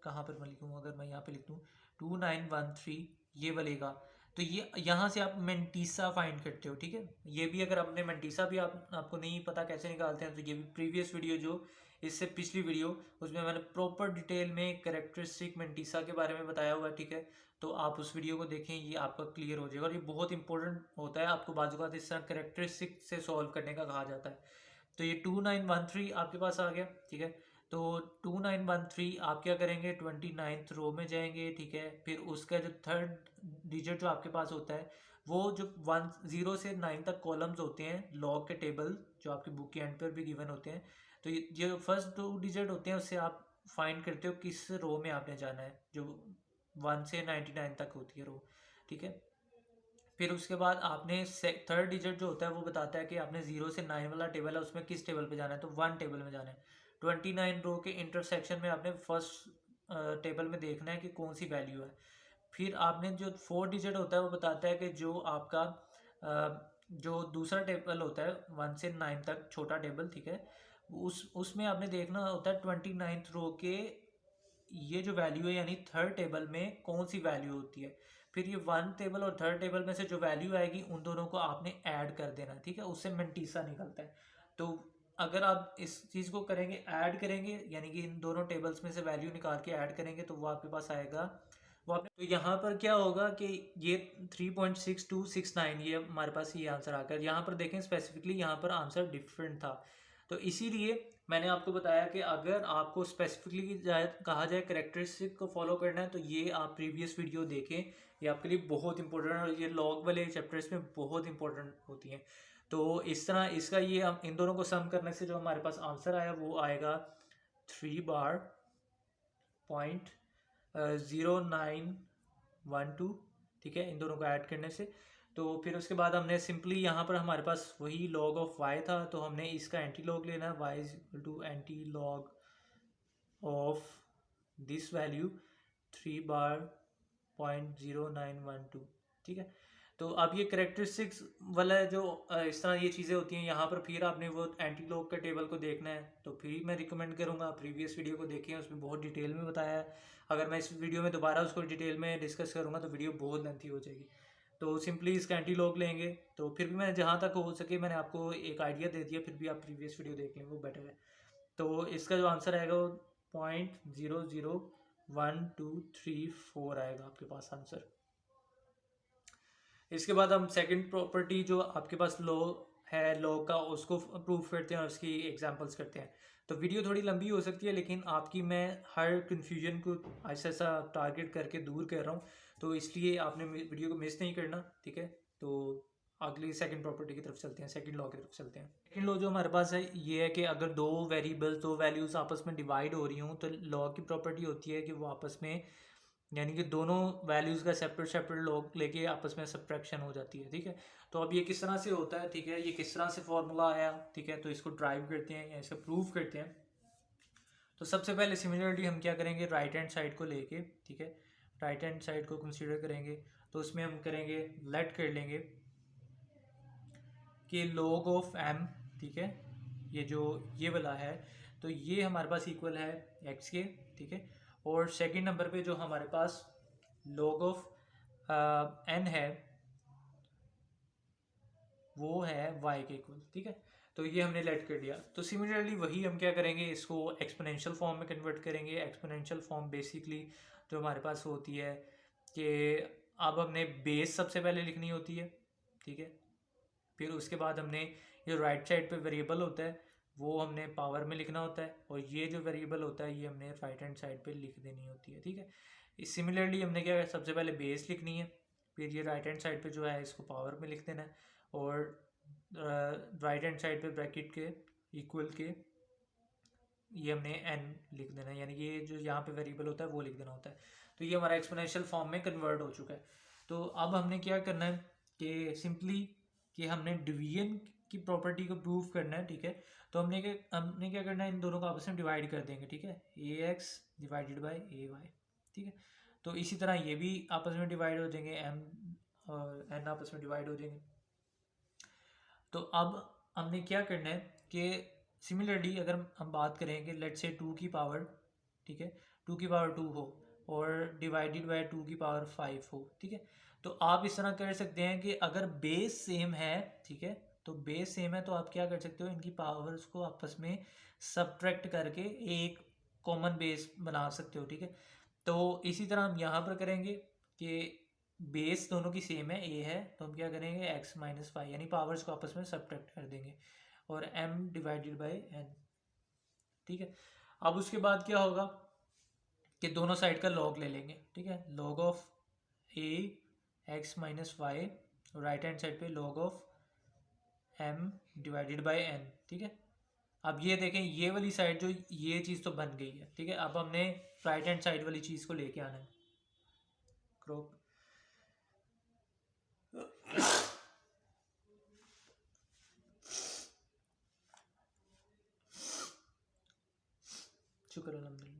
कहाँ पर मैं लिखूँ, अगर मैं यहाँ पे लिख दूँ 2913 ये वालेगा, तो ये यहाँ से आप मेंटीसा फाइंड करते हो, ठीक है। ये भी अगर आपने मेंटीसा भी आपको नहीं पता कैसे निकालते हैं, तो ये भी प्रीवियस वीडियो जो इससे पिछली वीडियो, उसमें मैंने प्रॉपर डिटेल में करेक्टरिस्टिक मेंटीसा के बारे में बताया हुआ है, ठीक है। तो आप उस वीडियो को देखें, ये आपका क्लियर हो जाएगा, और ये बहुत इंपॉर्टेंट होता है, आपको बाजू बात इस तरह करेक्टरिस्टिक से सॉल्व करने का कहा जाता है। तो ये 2913 आपके पास आ गया, ठीक है। तो 2913 आप क्या करेंगे, 29th रो में जाएंगे, ठीक है। फिर उसका जो थर्ड डिजिट जो आपके पास होता है, वो जो 10 से 9 तक कॉलम्स होते हैं लॉग के टेबल, जो आपकी बुक के एंड पर भी गिवन होते हैं, तो ये जो फर्स्ट 2 डिजिट होते हैं उससे आप फाइंड करते हो किस रो में आपने जाना है, जो 1 से 99 तक होती है रो, ठीक है। फिर उसके बाद आपने थर्ड डिजिट जो होता है वो बताता है कि आपने 0 से 9 वाला टेबल है उसमें किस टेबल पे जाना है, तो 1 टेबल में जाना है। 29 रो के इंटरसेक्शन में आपने फर्स्ट टेबल में देखना है कि कौन सी वैल्यू है। फिर आपने जो 4 डिजिट होता है वो बताता है कि जो आपका जो दूसरा टेबल होता है 1 से 9 तक छोटा टेबल, ठीक है, उसमें आपने देखना होता है 29th रो के ये जो वैल्यू है, यानी थर्ड टेबल में कौन सी वैल्यू होती है। फिर ये 1 टेबल और थर्ड टेबल में से जो वैल्यू आएगी उन दोनों को आपने ऐड कर देना, ठीक है, उससे मेंटीसा निकलता है। तो अगर आप इस चीज़ को करेंगे, ऐड करेंगे, यानी कि इन दोनों टेबल्स में से वैल्यू निकाल के ऐड करेंगे, तो वो आपके पास आएगा, वो आपने, तो यहाँ पर क्या होगा कि ये 3.6269 ये हमारे पास ये आंसर आ गया। यहाँ पर देखें स्पेसिफिकली यहाँ पर आंसर डिफरेंट था, तो इसीलिए मैंने आपको बताया कि अगर आपको स्पेसिफिकली कहा जाए करेक्टरिस्टिक को फॉलो करना है, तो ये आप प्रीवियस वीडियो देखें, ये आपके लिए बहुत इंपॉर्टेंट है, और ये लॉग वाले चैप्टर्स में बहुत इंपॉर्टेंट होती हैं। तो इस तरह इसका ये हम इन दोनों को सम करने से जो हमारे पास आंसर आया वो आएगा 3 बार 0912, ठीक है, इन दोनों को ऐड करने से। तो फिर उसके बाद हमने सिंपली यहाँ पर हमारे पास वही log ऑफ y था, तो हमने इसका एंटी लॉग लेना है, y is equal to anti log of this value 3 बार 0.0912, ठीक है। तो अब ये करेक्टरिस्टिक्स वाला जो इस तरह ये चीज़ें होती हैं, यहाँ पर फिर आपने वो एंटी लॉग का टेबल को देखना है, तो फिर मैं रिकमेंड करूँगा प्रीवियस वीडियो को देखें, उसमें बहुत डिटेल में बताया है। अगर मैं इस वीडियो में दोबारा उसको डिटेल में डिस्कस करूँगा तो वीडियो बहुत लेंथी हो जाएगी। तो सिंपली इसका एंटी लॉग लेंगे, तो फिर भी मैं जहाँ तक हो सके मैंने आपको एक आइडिया दे दिया, फिर भी आप प्रीवियस वीडियो देख लें, वो बेटर है। तो इसका जो आंसर आएगा वो 0.001234 आएगा आपके पास आंसर। इसके बाद हम सेकंड प्रॉपर्टी जो आपके पास लॉ है लॉ का, उसको प्रूव करते हैं और उसकी एग्जांपल्स करते हैं। तो वीडियो थोड़ी लंबी हो सकती है, लेकिन आपकी मैं हर कन्फ्यूजन को ऐसा ऐसा टारगेट करके दूर कर रहा हूँ, तो इसलिए आपने वीडियो को मिस नहीं करना, ठीक है। तो अगली सेकंड प्रॉपर्टी की तरफ चलते हैं, सेकंड लॉ की तरफ चलते हैं। सेकंड लॉ जो हमारे पास है ये है कि अगर दो वेरिएबल्स, दो वैल्यूज़ आपस में डिवाइड हो रही हूँ, तो लॉ की प्रॉपर्टी होती है कि वो आपस में, यानी कि दोनों वैल्यूज़ का सेपरेट सेपरेट लॉग लेके आपस में सब्ट्रैक्शन हो जाती है, ठीक है। तो अब ये किस तरह से होता है, ठीक है, ये किस तरह से फॉर्मूला आया, ठीक है, तो इसको ड्राइव करते हैं या इसे प्रूव करते हैं। तो सबसे पहले सिमिलरली हम क्या करेंगे, राइट हैंड साइड को लेके, ठीक है, राइट हैंड साइड को कंसीडर करेंगे, तो उसमें हम करेंगे लेट कर लेंगे कि log ऑफ m, ठीक है, ये जो ये वाला है, तो ये हमारे पास इक्वल है x के, ठीक है। और सेकंड नंबर पे जो हमारे पास log ऑफ n है वो है y के इक्वल, ठीक है। तो ये हमने लेट कर दिया। तो सिमिलरली वही हम क्या करेंगे, इसको एक्सपोनेंशियल फॉर्म में कन्वर्ट करेंगे। एक्सपोनेंशियल फॉर्म बेसिकली जो हमारे पास होती है कि अब हमने बेस सबसे पहले लिखनी होती है, ठीक है। फिर उसके बाद हमने ये राइट साइड पे वेरिएबल होता है वो हमने पावर में लिखना होता है, और ये जो वेरिएबल होता है ये हमने राइट हैंड साइड पे लिख देनी होती है, ठीक है। सिमिलरली हमने क्या सबसे पहले बेस लिखनी है, फिर ये राइट हैंड साइड पे जो है इसको पावर में लिख देना है, और राइट हैंड साइड पे ब्रैकेट के इक्वल के ये हमने n लिख देना है, यानी कि ये जो यहाँ पे वेरिएबल होता है वो लिख देना होता है। तो ये हमारा एक्सपोनेंशियल फॉर्म में कन्वर्ट हो चुका है। तो अब हमने क्या करना है कि सिंपली कि हमने डिवीजन की प्रॉपर्टी को प्रूव करना है, ठीक है। तो हमने क्या करना है, इन दोनों को आपस में डिवाइड कर देंगे, ठीक है, ax डिवाइडेड बाई ay, ठीक है। तो इसी तरह ये भी आपस में डिवाइड हो जाएंगे, m और n आपस में डिवाइड हो जाएंगे। तो अब हमने क्या करना है कि सिमिलरली अगर हम बात करें कि लेट्स से 2 की पावर, ठीक है, 2 की पावर 2 हो और डिवाइडेड बाय 2 की पावर 5 हो, ठीक है। तो आप इस तरह कर सकते हैं कि अगर बेस सेम है, ठीक है, तो बेस सेम है तो आप क्या कर सकते हो, इनकी पावर्स को आपस में सब्ट्रैक्ट करके एक कॉमन बेस बना सकते हो, ठीक है। तो इसी तरह हम यहाँ पर करेंगे कि बेस दोनों की सेम है, ए है, तो हम क्या करेंगे x माइनस वाई, यानी पावर्स को आपस में सब्ट्रैक्ट कर देंगे, और m डिवाइडेड बाई n, ठीक है। अब उसके बाद क्या होगा कि दोनों साइड का लॉग ले लेंगे, ठीक है, log of a x minus y, right hand side पे log of m divided by n, ठीक है। अब ये देखें ये वाली साइड जो ये चीज़ तो बन गई है, ठीक है। अब हमने राइट हैंड साइड वाली चीज़ को लेके आना है, क्रॉप शुक्र अल्हम्दुलिल्लाह।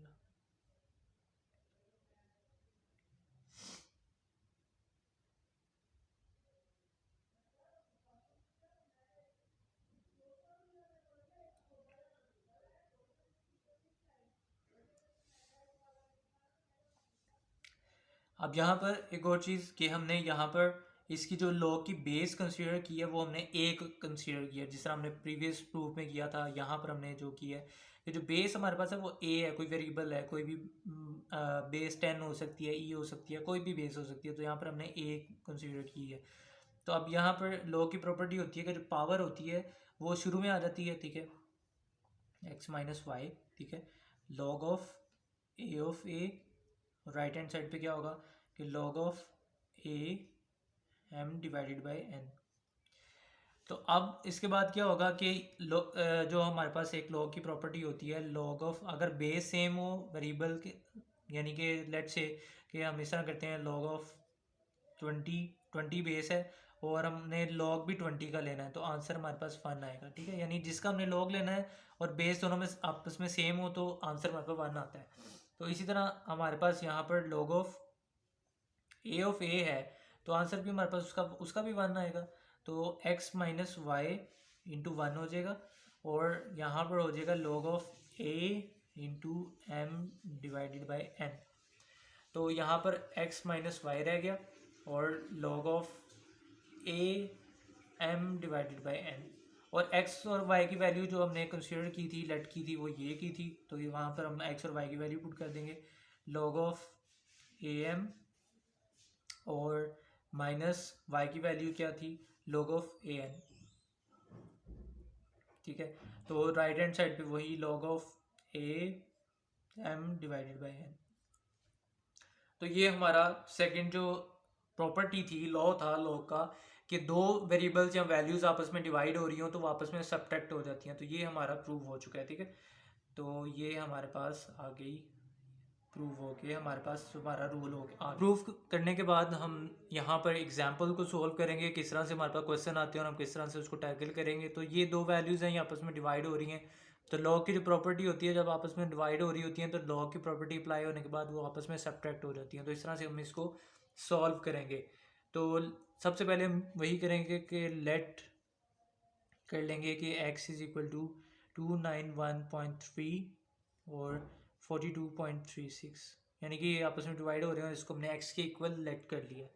अब यहाँ पर एक और चीज़ कि हमने यहाँ पर इसकी जो लॉग की बेस कंसीडर की है वो हमने एक कंसीडर किया, जिस तरह हमने प्रीवियस प्रूफ में किया था। यहाँ पर हमने जो किया है कि जो बेस हमारे पास है वो ए है, कोई वेरिएबल है, कोई भी बेस 10 हो सकती है, ई हो सकती है, कोई भी बेस हो सकती है, तो यहाँ पर हमने ए कंसीडर की है। तो अब यहाँ पर लॉग की प्रॉपर्टी होती है कि जो पावर होती है वो शुरू में आ जाती है, ठीक है, एक्स माइनस वाई, ठीक है, log of A, right hand side पे क्या होगा कि log of A M divided by N. तो अब इसके बाद क्या होगा कि जो हमारे पास एक लॉग की प्रॉपर्टी होती है, लॉग ऑफ, अगर बेस सेम हो वेरिएबल के यानी कि लेट्स से कि हम इस तरह करते हैं log ऑफ 20 बेस है और हमने log भी 20 का लेना है, तो आंसर हमारे पास 1 आएगा। ठीक है, यानी जिसका हमने log लेना है और बेस दोनों में आपस में सेम हो तो आंसर हमारे पास 1 आता है। तो इसी तरह हमारे पास यहाँ पर log ऑफ a है, तो आंसर भी हमारे पास उसका भी 1 आएगा। तो x माइनस वाई इंटू 1 हो जाएगा और यहाँ पर हो जाएगा log of a into M divided by n। तो यहाँ पर x माइनस वाई रह गया और log of a m divided by n, और x और y की वैल्यू जो हमने कंसीडर की थी, लेट की थी, वो ये की थी, तो ये वहाँ पर हम x और y की वैल्यू पुट कर देंगे। log ऑफ am और माइनस y की वैल्यू क्या थी, log ऑफ an। ठीक है, तो राइट हैंड साइड पे वही log of a m divided by n। तो ये हमारा सेकंड जो प्रॉपर्टी थी, लॉ था लॉग का, कि दो वेरिएबल्स या वैल्यूज आपस में डिवाइड हो रही हो तो वो आपस में सब्ट्रैक्ट हो जाती हैं, तो ये हमारा प्रूव हो चुका है। ठीक है, तो ये हमारे पास आ गई, प्रूव हो के हमारे पास हमारा रूल हो गया। प्रूव करने के बाद हम यहाँ पर एग्जाम्पल को सोल्व करेंगे, किस तरह से हमारे पास क्वेश्चन आते हैं और हम किस तरह से उसको टैकल करेंगे। तो ये दो वैल्यूज़ हैं, ये आपस में डिवाइड हो रही हैं, तो लॉग की जो प्रॉपर्टी होती है, जब आपस में डिवाइड हो रही होती हैं तो लॉग की प्रॉपर्टी अप्लाई होने के बाद वो आपस में सब्ट्रैक्ट हो जाती हैं। तो इस तरह से हम इसको सॉल्व करेंगे। तो सबसे पहले हम वही करेंगे कि लेट कर लेंगे कि x इज इक्वल टू 291.3 और 42.36, यानी कि ये आपस में डिवाइड हो रहे हैं, इसको हमने x के इक्वल लेट कर लिया।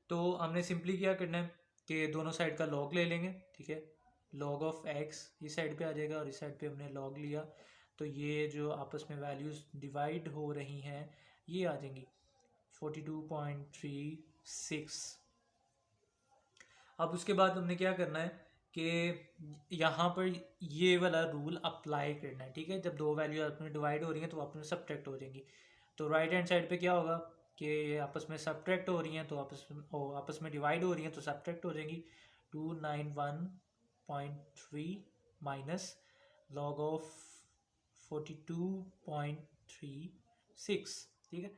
तो हमने सिंपली क्या करना है कि दोनों साइड का लॉग ले लेंगे। ठीक है, log ऑफ x इस साइड पे आ जाएगा और इस साइड पे हमने log लिया, तो ये जो आपस में वैल्यूज़ डिवाइड हो रही हैं ये आ जाएंगी 42.36। अब उसके बाद हमने क्या करना है कि यहाँ पर ये वाला रूल अप्लाई करना है। ठीक है, जब दो वैल्यू आपस में डिवाइड हो रही हैं तो आपस में सब्ट्रैक्ट हो जाएंगी। तो राइट हैंड साइड पे क्या होगा कि आपस में सब्ट्रैक्ट हो रही हैं तो आपस में डिवाइड हो रही हैं तो सब्ट्रैक्ट हो जाएंगी। 291.3 माइनस log ऑफ 42.36। ठीक है,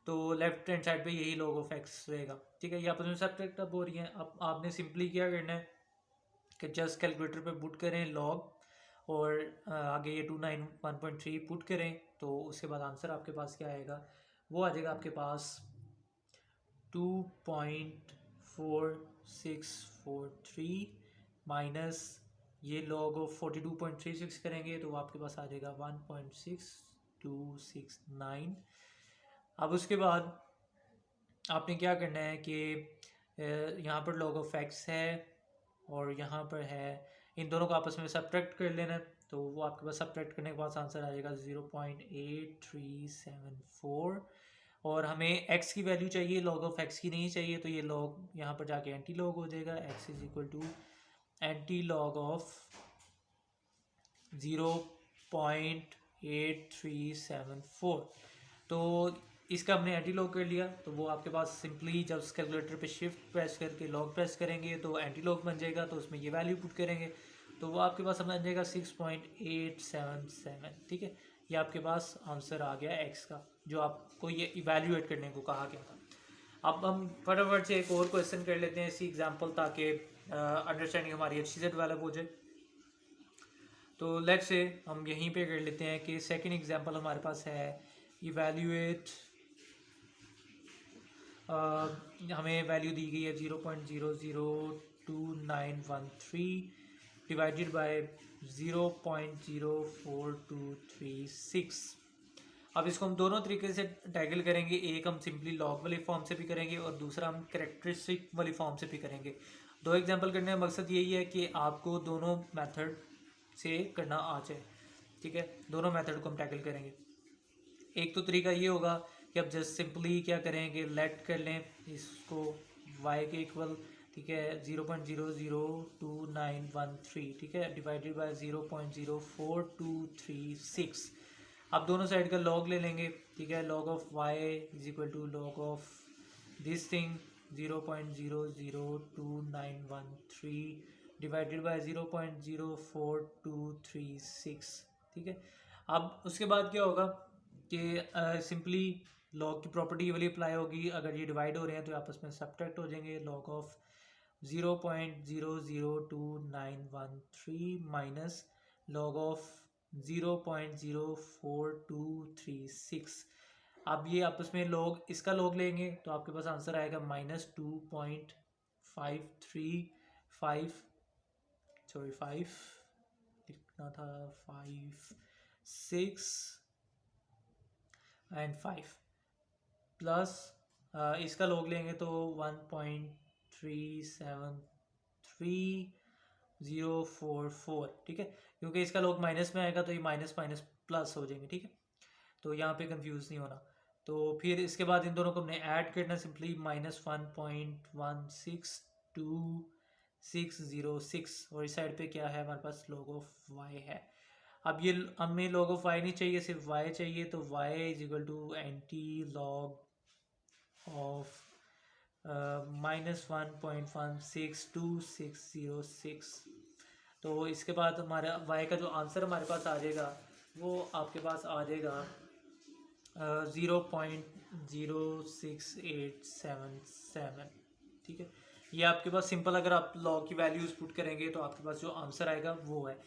तो लेफ्ट हैंड साइड पे यही log ऑफ x रहेगा। ठीक है, ये आपस में सब्ट्रैक्ट अब हो रही हैं। अब आपने सिंपली क्या करना है कि जस्ट कैलकुलेटर पे पुट करें log और आगे ये 291.3 पुट करें, तो उसके बाद आंसर आपके पास क्या आएगा, वो आ जाएगा आपके पास 2.4643 माइनस ये log ऑफ 42.36 करेंगे तो आपके पास आ जाएगा 1.6269। अब उसके बाद आपने क्या करना है कि यहाँ पर log ऑफ x है और यहाँ पर है, इन दोनों को आपस में सब्ट्रैक्ट कर लेना है, तो वो आपके पास सब्ट्रैक्ट करने के बाद आंसर आ जाएगा 0.8374। और हमें x की वैल्यू चाहिए, log ऑफ x की नहीं चाहिए, तो ये log यहाँ पर जाके एंटी लॉग हो जाएगा। x is equal to anti log of 0.8374। तो इसका हमने एंटी लॉग कर लिया, तो वो आपके पास सिंपली जब कैलकुलेटर पे शिफ्ट प्रेस करके लॉग प्रेस करेंगे तो एंटी लॉग बन जाएगा, तो उसमें ये वैल्यू पुट करेंगे तो वो आपके पास बन जाएगा 6.877। ठीक है, ये आपके पास आंसर आ गया x का, जो आपको ये इवेल्यूएट करने को कहा गया था। अब हम फटाफट से एक और क्वेश्चन कर लेते हैं इसी एग्जाम्पल, ताकि अंडरस्टैंडिंग हमारी अच्छी से डेवलप हो जाए। तो लेट्स से हम यहीं पे कर लेते हैं कि सेकंड एग्जांपल हमारे पास है इवैल्यूएट, हमें वैल्यू दी गई है 0.002913 डिवाइडेड बाय 0.04236। अब इसको हम दोनों तरीके से टैकल करेंगे, एक हम सिंपली लॉग वाली फॉर्म से भी करेंगे और दूसरा हम कैरेक्टरिस्टिक वाली फॉर्म से भी करेंगे। दो एग्जांपल करने का मकसद यही है कि आपको दोनों मेथड से करना आ जाए। ठीक है, दोनों मेथड को हम टैकल करेंगे। एक तो तरीका ये होगा कि अब जस्ट सिंपली क्या करेंगे, लेट कर लें इसको y के इक्वल। ठीक है, 0.002913 ठीक है डिवाइडेड बाय 0.04236। अब दोनों साइड का लॉग ले लेंगे। ठीक है, log of y is equal to log of this thing 0.002913 divided by 0.04236। ठीक है, अब उसके बाद क्या होगा कि सिंपली लॉग की प्रॉपर्टी वाली अप्लाई होगी, अगर ये डिवाइड हो रहे हैं तो आपस में सब्ट्रैक्ट हो जाएंगे। Log of 0.002913 minus log of 0.04236। अब ये आपस में लॉग, इसका लॉग लेंगे तो आपके पास आंसर आएगा -2.535 सॉरी 5 लिखना था 5 6 एंड 5 प्लस इसका लॉग लेंगे तो 1.373044। ठीक है, क्योंकि इसका लॉग माइनस में आएगा तो ये माइनस माइनस प्लस हो जाएंगे। ठीक है, तो यहाँ पे कंफ्यूज नहीं होना। तो फिर इसके बाद इन दोनों को हमने ऐड करना सिंपली -1.162 और इस साइड पे क्या है हमारे पास लॉग ऑफ y है। अब ये हमें log ऑफ y नहीं चाहिए, सिर्फ y चाहिए, तो y is equal to anti log of -1.162 606। तो इसके बाद हमारा y का जो आंसर हमारे पास आ जाएगा वो आपके पास आ जाएगा 0.06877। ठीक है, ये आपके पास सिंपल, अगर आप लॉग की वैल्यूज़ पुट करेंगे तो आपके पास जो आंसर आएगा वो है।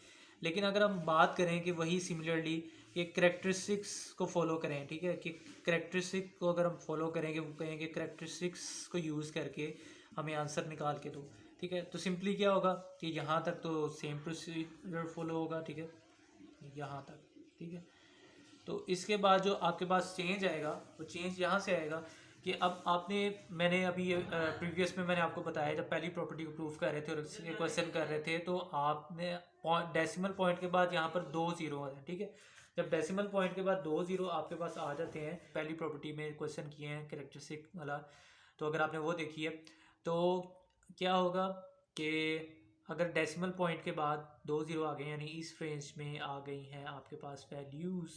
लेकिन अगर हम बात करें कि वही सिमिलरली कि करेक्टरिस्टिक्स को फॉलो करें, ठीक है, कि करेक्टरिस्टिक को अगर हम फॉलो करेंगे, वो कहेंगे करेक्टरिस्टिक्स को यूज़ करके हमें आंसर निकाल के दो। ठीक है, तो सिंपली क्या होगा कि यहाँ तक तो सेम प्रोसीजर फॉलो होगा। ठीक है, यहाँ तक। ठीक है, तो इसके बाद जो आपके पास चेंज आएगा वो चेंज यहाँ से आएगा कि अब आपने, मैंने अभी प्रीवियस में मैंने आपको बताया जब पहली प्रॉपर्टी को प्रूव कर रहे थे और इसके क्वेश्चन कर रहे थे तो आपने डेसिमल पॉइंट के बाद यहाँ पर 2 जीरो है। ठीक है, जब डेसिमल पॉइंट के बाद 2 जीरो आपके पास आ जाते हैं, पहली प्रॉपर्टी में क्वेश्चन किए हैं कैरेक्टरिस्टिक वाला, तो अगर आपने वो देखी है तो क्या होगा कि अगर डेसिमल पॉइंट के बाद 2 जीरो आ गए यानी इस रेंज में आ गई हैं आपके पास वैल्यूज़।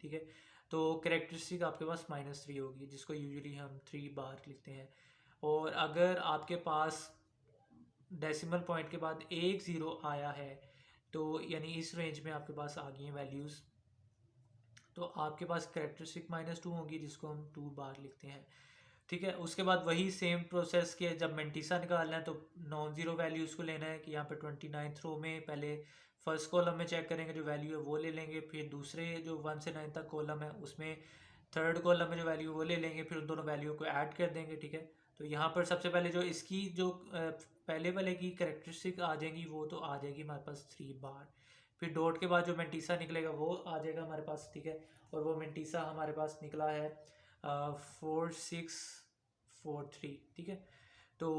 ठीक है, तो करेक्टरिस्टिक आपके पास -3 होगी, जिसको यूजुअली हम 3 बार लिखते हैं। और अगर आपके पास डेसिमल पॉइंट के बाद 1 ज़ीरो आया है तो यानी इस रेंज में आपके पास आ गई हैं वैल्यूज़, तो आपके पास करेक्टरिस्टिक -2 होगी, जिसको हम 2 बार लिखते हैं। ठीक है, उसके बाद वही सेम प्रोसेस के जब मेंटिसा निकालना है तो नॉन ज़ीरो वैल्यूज़ को लेना है कि यहाँ पे 29th रो में पहले फर्स्ट कॉलम में चेक करेंगे, जो वैल्यू है वो ले लेंगे, फिर दूसरे जो 1 से 9 तक कॉलम है उसमें थर्ड कॉलम में जो वैल्यू वो ले लेंगे, फिर उन दोनों वैल्यू को ऐड कर देंगे। ठीक है, तो यहाँ पर सबसे पहले जो इसकी जो पहले वाले की करेक्टरिस्टिक आ जाएंगी वो तो आ जाएगी हमारे पास 3 बार, फिर डॉट के बाद जो मेंटिसा निकलेगा वो आ जाएगा हमारे पास। ठीक है, और वो मेंटिसा हमारे पास निकला है 4643। ठीक है, तो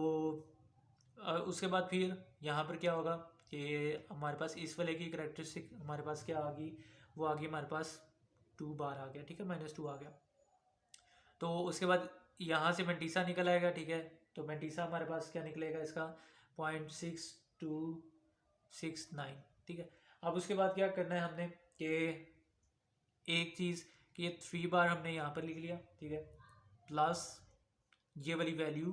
उसके बाद फिर यहाँ पर क्या होगा कि हमारे पास इस वाले की करेक्टरिस्टिक हमारे पास क्या आ गई, वो आ गई हमारे पास 2 बार आ गया। ठीक है, -2 आ गया, तो उसके बाद यहाँ से मेंटिसा निकल आएगा। ठीक है, तो मेंटिसा हमारे पास क्या निकलेगा इसका 0.6269। ठीक है, अब उसके बाद क्या करना है हमने कि एक चीज़ कि ये 3 बार हमने यहाँ पर लिख लिया। ठीक है, प्लस ये वाली वैल्यू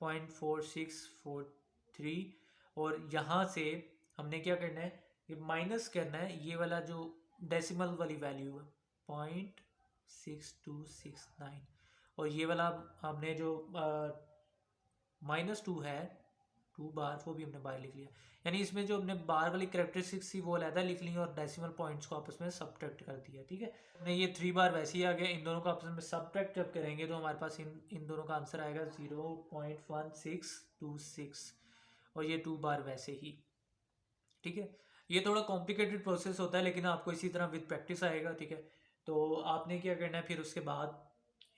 0.4643 और यहाँ से हमने क्या करना है, ये माइनस करना है ये वाला जो डेसिमल वाली वैल्यू है 0.6269 और ये वाला हमने जो -2 है 2 बार, वो भी हमने बाहर लिख लिया। यानी इसमें जो हमने बार वाली करेक्टरिस्टिक्स थी वो अलहदा लिख ली और डेसिमल पॉइंट्स को आपस में सब्ट्रैक्ट कर दिया। ठीक है, हमने ये 3 बार वैसे ही आ गया, इन दोनों को आपस में सब्ट्रैक्ट जब करेंगे तो हमारे पास इन दोनों का आंसर आएगा 0.1626 और ये 2 बार वैसे ही। ठीक है, ये थोड़ा कॉम्प्लिकेटेड प्रोसेस होता है लेकिन आपको इसी तरह विद प्रैक्टिस आएगा। ठीक है, तो आपने क्या करना है, फिर उसके बाद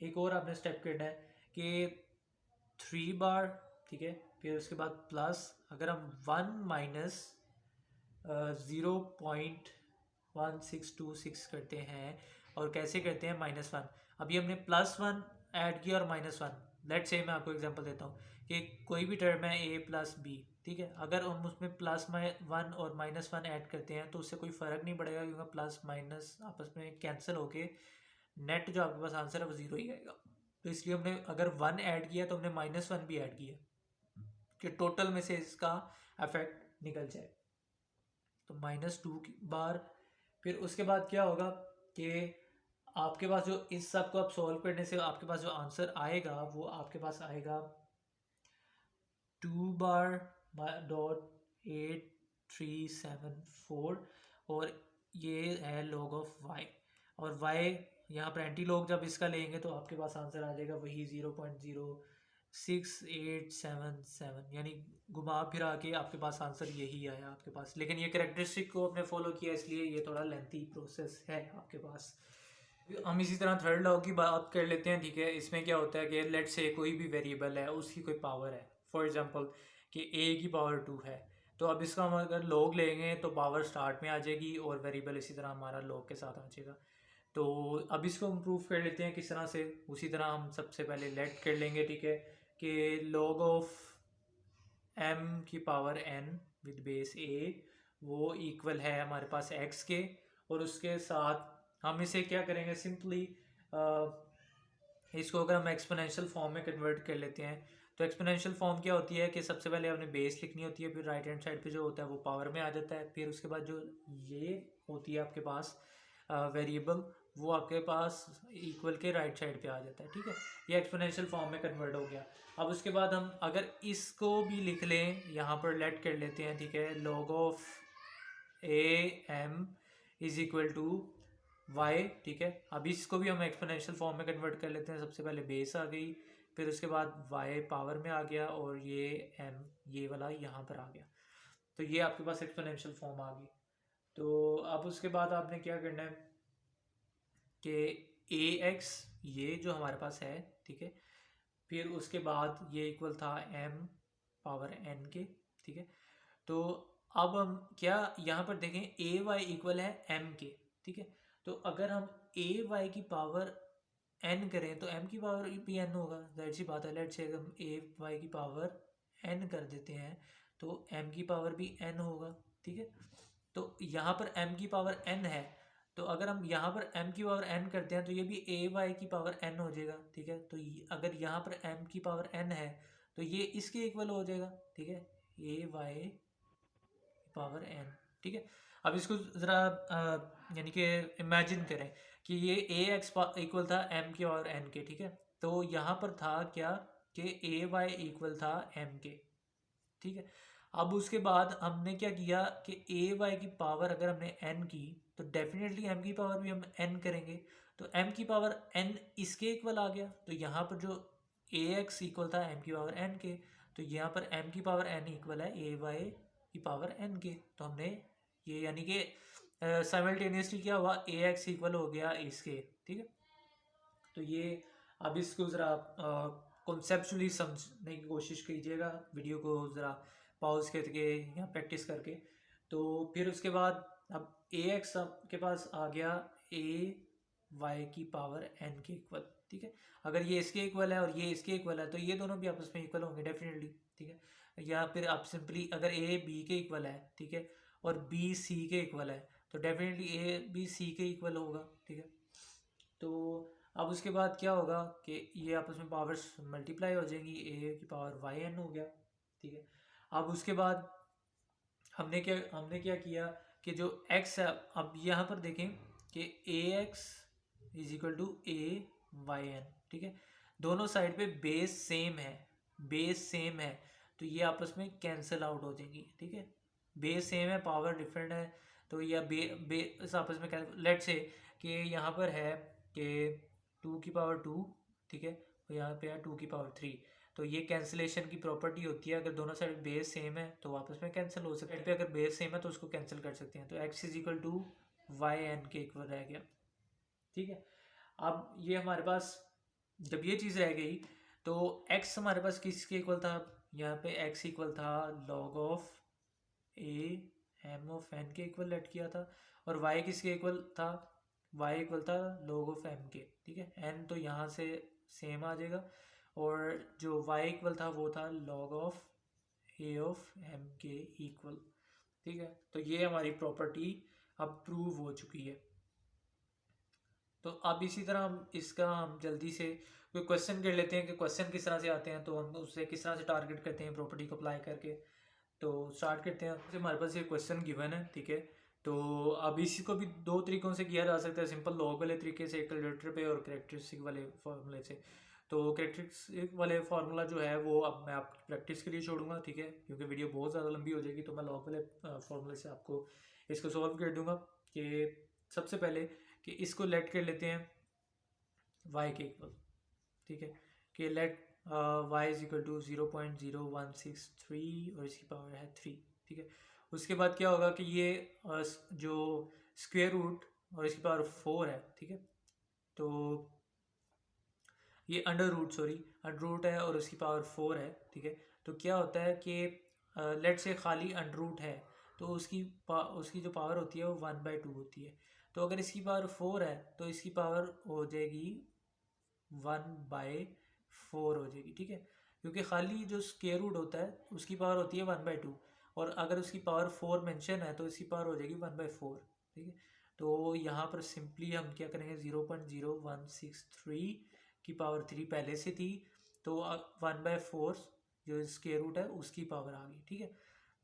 एक और आपने स्टेप करना है कि 3 बार। ठीक है, फिर उसके बाद प्लस, अगर हम 1 माइनस 0.1626 करते हैं और कैसे करते हैं -1, अभी हमने +1 ऐड किया और -1, लेट्स से मैं आपको एग्जांपल देता हूँ कि कोई भी टर्म है a + b। ठीक है, अगर हम उसमें +1 और -1 ऐड करते हैं तो उससे कोई फ़र्क नहीं पड़ेगा क्योंकि प्लस माइनस आपस में कैंसिल होके नेट जो आपके पास आंसर है वो 0 ही आएगा। तो इसलिए हमने अगर 1 ऐड किया तो हमने -1 भी ऐड किया कि टोटल में से इसका इफेक्ट निकल जाए, तो -2 बार। फिर उसके बाद क्या होगा कि आपके पास जो इस सब को आप सॉल्व करने से आपके पास जो आंसर आएगा वो आपके पास आएगा 2 bar.8374 और ये है log ऑफ y और y यहाँ पर एंटी लॉग जब इसका लेंगे तो आपके पास आंसर आ जाएगा वही 0.06877 यानी घुमा फिरा के आपके पास आंसर यही आया आपके पास। लेकिन ये कैरेक्टरिस्टिक को आपने फॉलो किया इसलिए ये थोड़ा लेंथी प्रोसेस है आपके पास। हम इसी तरह थर्ड लॉ की बात कर लेते हैं, ठीक है। इसमें क्या होता है कि लेट से कोई भी वेरिएबल है उसकी कोई पावर है, फॉर एग्जांपल कि a की पावर 2 है, तो अब इसका हम अगर लॉग लेंगे तो पावर स्टार्ट में आ जाएगी और वेरिएबल इसी तरह हमारा लॉग के साथ आ जाएगा। तो अब इसको हम प्रूफ कर लेते हैं किस तरह से। उसी तरह हम सबसे पहले लेट कर लेंगे, ठीक है, कि लॉग ऑफ m की power n with base a वो इक्वल है हमारे पास x के, और उसके साथ हम इसे क्या करेंगे, सिंपली इसको अगर हम एक्सपोनेंशियल फॉर्म में कन्वर्ट कर लेते हैं तो एक्सपोनेंशियल फॉर्म क्या होती है कि सबसे पहले आपने बेस लिखनी होती है, फिर राइट हैंड साइड पे जो होता है वो पावर में आ जाता है, फिर उसके बाद जो ये होती है आपके पास वेरिएबल वो आपके पास इक्वल के राइट साइड पे आ जाता है, ठीक है। ये एक्सपोनेंशियल फॉर्म में कन्वर्ट हो गया। अब उसके बाद हम अगर इसको भी लिख लें, यहाँ पर लेट कर लेते हैं, ठीक है, log of am is equal to y, ठीक है। अब इसको भी हम एक्सपोनेंशियल फॉर्म में कन्वर्ट कर लेते हैं। सबसे पहले बेस आ गई, फिर उसके बाद y पावर में आ गया और ये m ये वाला यहाँ पर आ गया, तो ये आपके पास एक्सपोनेंशियल फॉर्म आ गई। तो अब उसके बाद आपने क्या करना है कि ax ये जो हमारे पास है, ठीक है, फिर उसके बाद ये इक्वल था m पावर n के, ठीक है। तो अब हम क्या यहाँ पर देखें ए वाई इक्वल है m के, ठीक है। तो अगर हम ए वाई की पावर n करें तो m की पावर भी n होगा, जाहिर सी बात है। लेट से अगर हम ए वाई की पावर n कर देते हैं तो m की पावर भी n होगा, ठीक है। तो यहाँ पर m की पावर n है, तो अगर हम यहाँ पर m की पावर n करते हैं तो ये भी ए वाई की पावर n हो जाएगा, ठीक है। तो अगर यहाँ पर m की पावर n है तो ये इसके इक्वल हो जाएगा, ठीक है, ए वाई पावर n, ठीक है। अब इसको ज़रा यानी कि इमेजिन करें कि ये ए एक्स इक्वल था m के और n के, ठीक है। तो यहाँ पर था क्या कि ए वाई इक्वल था m के, ठीक है। अब उसके बाद हमने क्या किया कि ए वाई की पावर अगर हमने n की तो डेफिनेटली m की पावर भी हम n करेंगे, तो m की पावर n इसके इक्वल आ गया। तो यहाँ पर जो ए एक्स इक्वल था m की पावर n के, तो यहाँ पर m की पावर n इक्वल है ए वाई की पावर n के। तो हमने ये यानी कि साइमल्टेनियसली क्या हुआ, ए एक्स इक्वल हो गया इसके, ठीक है। तो ये अब इसको ज़रा कॉन्सेप्चुअली समझने की कोशिश कीजिएगा, वीडियो को ज़रा पॉज करके या प्रैक्टिस करके। तो फिर उसके बाद अब ए एक्स के पास आ गया ए वाई की पावर n के इक्वल, ठीक है। अगर ये इसके इक्वल है और ये इसके इक्वल है तो ये दोनों भी आपस में इक्वल होंगे डेफिनेटली, ठीक है। या फिर आप सिंपली अगर ए बी के इक्वल है, ठीक है, और बी सी के इक्वल है तो डेफिनेटली ए बी सी के इक्वल होगा, ठीक है। तो अब उसके बाद क्या होगा कि ये आपस में पावर्स मल्टीप्लाई हो जाएंगी, ए की पावर वाई एन हो गया, ठीक है। अब उसके बाद हमने क्या किया कि जो x है, अब यहाँ पर देखें कि a x is equal to a y n, ठीक है। दोनों साइड पे बेस सेम है, बेस सेम है, तो ये आपस में कैंसिल आउट हो जाएंगी, ठीक है। बेस सेम है, पावर डिफरेंट है, तो यह बेस आपस में लेट से कि यहाँ पर है कि 2 की पावर 2, ठीक है, और यहाँ पे है 2 की पावर 3। तो ये कैंसिलेशन की प्रॉपर्टी होती है, अगर दोनों साइड बेस सेम है तो आपस में कैंसिल हो सकते हैं, पे अगर बेस सेम है तो उसको कैंसिल कर सकते हैं। तो x is equal to Y N के इक्वल रह गया, ठीक है। अब ये हमारे पास जब ये चीज़ रह गई तो x हमारे पास किसके इक्वल था, यहाँ पे x इक्वल था log of A M of N के इक्वल लेट किया था, और y किसके इक्वल था, y इक्वल था log ऑफ m के, ठीक है। n तो यहाँ से सेम आ जाएगा, और जो y इक्वल था वो था log of a of m के इक्वल, ठीक है। तो ये हमारी प्रॉपर्टी अब प्रूव हो चुकी है। तो अब इसी तरह हम जल्दी से कोई क्वेश्चन कर लेते हैं कि क्वेश्चन किस तरह से आते हैं, तो हम उससे किस तरह से टारगेट करते हैं प्रॉपर्टी को अप्लाई करके। तो स्टार्ट करते हैं। हमारे पास ये क्वेश्चन गिवन है, ठीक है, तो अब इसी को भी दो तरीक़ों से किया जा सकता है, सिंपल लॉग वाले तरीके से कैलकुलेटर पे और कैरेक्टरिस्टिक वाले फार्मूले से। तो कैरेक्टरिस्टिक वाले फार्मूला जो है वो अब मैं आपकी प्रैक्टिस के लिए छोड़ूंगा, ठीक है, क्योंकि वीडियो बहुत ज़्यादा लंबी हो जाएगी। तो मैं लॉग वाले फार्मूले से आपको इसको सॉल्व कर दूंगा कि सबसे पहले कि इसको लेट कर लेते हैं y के इक्वल, ठीक है, कि let y is equal to 0.0163 और इसकी पावर है 3, ठीक है। उसके बाद क्या होगा कि ये जो स्क्वायर रूट और इसकी पावर 4 है, ठीक है, तो ये अंडर रूट है और उसकी पावर 4 है, ठीक है। तो क्या होता है कि लेट से खाली अंडर रूट है तो उसकी जो पावर होती है वो 1/2 होती है। तो अगर इसकी पावर 4 है तो इसकी पावर हो जाएगी 1/4 हो जाएगी, ठीक है, क्योंकि खाली जो स्क्वायर रूट होता है उसकी पावर होती है 1/2 और अगर उसकी पावर 4 मेंशन है तो इसकी पावर हो जाएगी 1/4, ठीक है। तो यहाँ पर सिंपली हम क्या करेंगे, 0.0163 की पावर 3 पहले से थी तो 1/4 जो स्क्वायर रूट है उसकी पावर आ गई, ठीक है।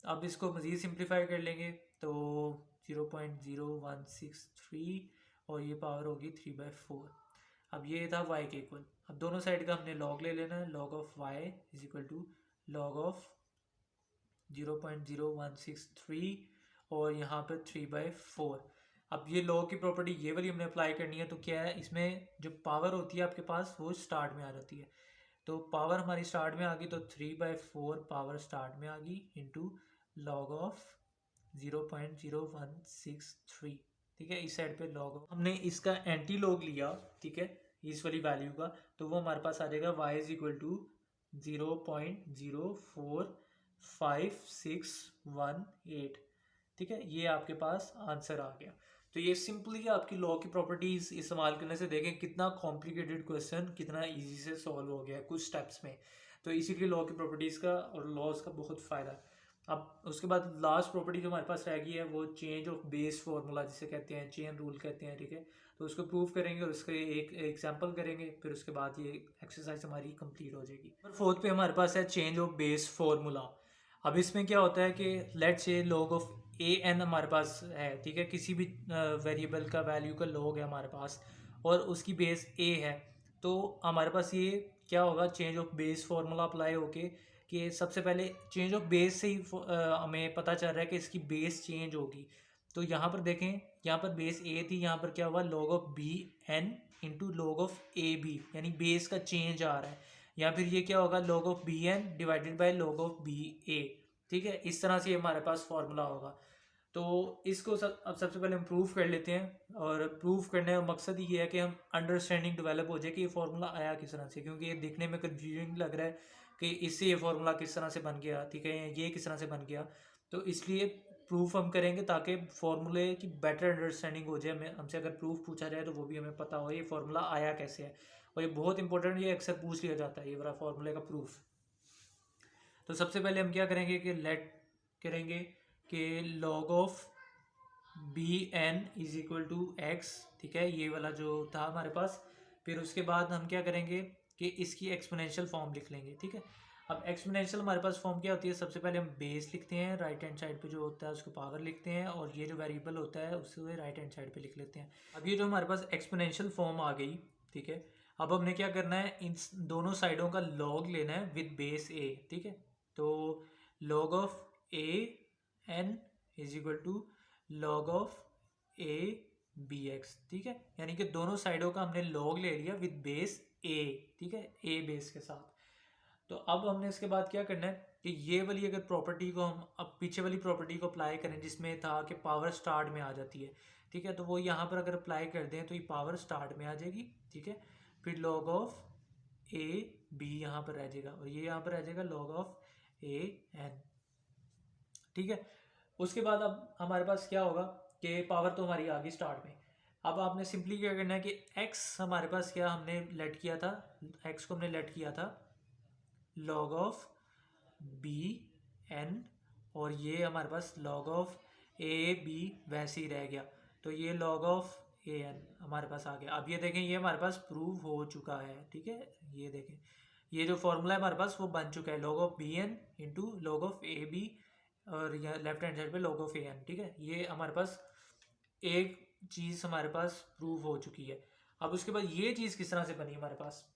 अब इसको मज़ीद सिंप्लीफाई कर लेंगे तो 0.0163 और ये पावर होगी 3/4। अब ये था y के इक्वल। अब दोनों साइड का हमने लॉग ले लेना है, log of y is equal to log of 0.0163 और यहाँ पर 3/4। अब ये लॉग की प्रॉपर्टी ये वाली हमने अप्लाई करनी है, तो क्या है इसमें जो पावर होती है आपके पास वो स्टार्ट में आ जाती है। तो पावर हमारी स्टार्ट में आ गई तो 3/4 पावर स्टार्ट में आ गई इंटू लॉग ऑफ 0.0163, ठीक है। इस साइड पे लॉग हमने इसका एंटी लॉग लिया, ठीक है, इस वाली वैल्यू का, तो वो हमारे पास आ जाएगा y इज इक्वल टू 0.04568, ठीक है। ये आपके पास आंसर आ गया। तो ये सिंपली आपकी लॉ की प्रॉपर्टीज इस्तेमाल करने से देखें कितना कॉम्प्लिकेटेड क्वेश्चन कितना इजी से सॉल्व हो गया है कुछ स्टेप्स में। तो इसीलिए लॉ की प्रॉपर्टीज़ का और लॉज का बहुत फ़ायदा है। अब उसके बाद लास्ट प्रॉपर्टी जो हमारे पास रह गई है वो चेंज ऑफ बेस फार्मूला जिसे कहते हैं, चेन रूल कहते हैं, ठीक है। तो उसको प्रूव करेंगे और उसके एक एग्जांपल करेंगे, फिर उसके बाद ये एक्सरसाइज हमारी कंप्लीट हो जाएगी। और फोर्थ पे हमारे पास है चेंज ऑफ बेस फार्मूला। अब इसमें क्या होता है कि लेट से लॉग ऑफ an हमारे पास है, ठीक है, किसी भी वेरिएबल का वैल्यू का लॉग है हमारे पास और उसकी बेस a है। तो हमारे पास ये क्या होगा, change of base formula apply होके कि सबसे पहले चेंज ऑफ बेस से ही हमें पता चल रहा है कि इसकी बेस चेंज होगी। तो यहाँ पर देखें, यहाँ पर बेस a थी, यहाँ पर क्या हुआ log of bn into log of ab, यानी बेस का चेंज आ रहा है। या फिर ये क्या होगा log of bn divided by log of ba, ठीक है। इस तरह से हमारे पास फॉर्मूला होगा। तो इसको अब सबसे पहले हम प्रूफ कर लेते हैं और प्रूफ करने का मकसद ये है कि हम अंडरस्टैंडिंग डेवलप हो जाए कि ये फार्मूला आया किस तरह से, क्योंकि ये दिखने में कन्फ्यूजिंग लग रहा है कि इससे ये फार्मूला किस तरह से बन गया, ठीक है, ये किस तरह से बन गया। तो इसलिए प्रूफ हम करेंगे ताकि फार्मूले की बेटर अंडरस्टैंडिंग हो जाए। हमें हमसे अगर प्रूफ पूछा जाए तो वो भी हमें पता हो ये फार्मूला आया कैसे है। और ये बहुत इंपॉर्टेंट, ये अक्सर पूछ लिया जाता है ये वाला फार्मूले का प्रूफ। तो सबसे पहले हम क्या करेंगे कि लेट करेंगे कि log of bn is equal to x, ठीक है, ये वाला जो था हमारे पास। फिर उसके बाद हम क्या करेंगे कि इसकी एक्सपोनेंशियल फॉर्म लिख लेंगे, ठीक है। अब एक्सपोनेंशियल हमारे पास फॉर्म क्या होती है, सबसे पहले हम बेस लिखते हैं, राइट हैंड साइड पे जो होता है उसको पावर लिखते हैं और ये जो वेरिएबल होता है उसको राइट हैंड साइड पे लिख लेते हैं। अब ये जो हमारे पास एक्सपोनेंशियल फॉर्म आ गई, ठीक है। अब हमने क्या करना है, इन दोनों साइडों का लॉग लेना है विद बेस a, ठीक है। तो log of an is equal to log of a bx, ठीक है, यानी कि दोनों साइडों का हमने लॉग ले लिया विद बेस a, ठीक है, a बेस के साथ। तो अब हमने इसके बाद क्या करना है कि ये वाली अगर प्रॉपर्टी को हम अब पीछे वाली प्रॉपर्टी को अप्लाई करें जिसमें था कि पावर स्टार्ट में आ जाती है, ठीक है, तो वो यहाँ पर अगर अप्लाई कर दें तो ये पावर स्टार्ट में आ जाएगी, ठीक है। फिर लॉग ऑफ a b यहाँ पर रह जाएगा और ये यहाँ पर रह जाएगा लॉग ऑफ a n, ठीक है। उसके बाद अब हमारे पास क्या होगा कि पावर तो हमारी आ गई स्टार्ट में। अब आपने सिंपली क्या करना है कि x हमारे पास क्या हमने लेट किया था, x को हमने लेट किया था लॉग ऑफ bn और ये हमारे पास लॉग ऑफ ab वैसे ही रह गया, तो ये लॉग ऑफ an हमारे पास आ गया। अब ये देखें ये हमारे पास प्रूव हो चुका है, ठीक है, ये देखें ये जो फॉर्मूला है हमारे पास वो बन चुका है, log of bn into log of ab और यहाँ लेफ्ट हैंड साइड पे लॉग ऑफ an, ठीक है, ये हमारे पास एक चीज़ हमारे पास प्रूव हो चुकी है। अब उसके बाद ये चीज़ किस तरह से बनी हमारे पास,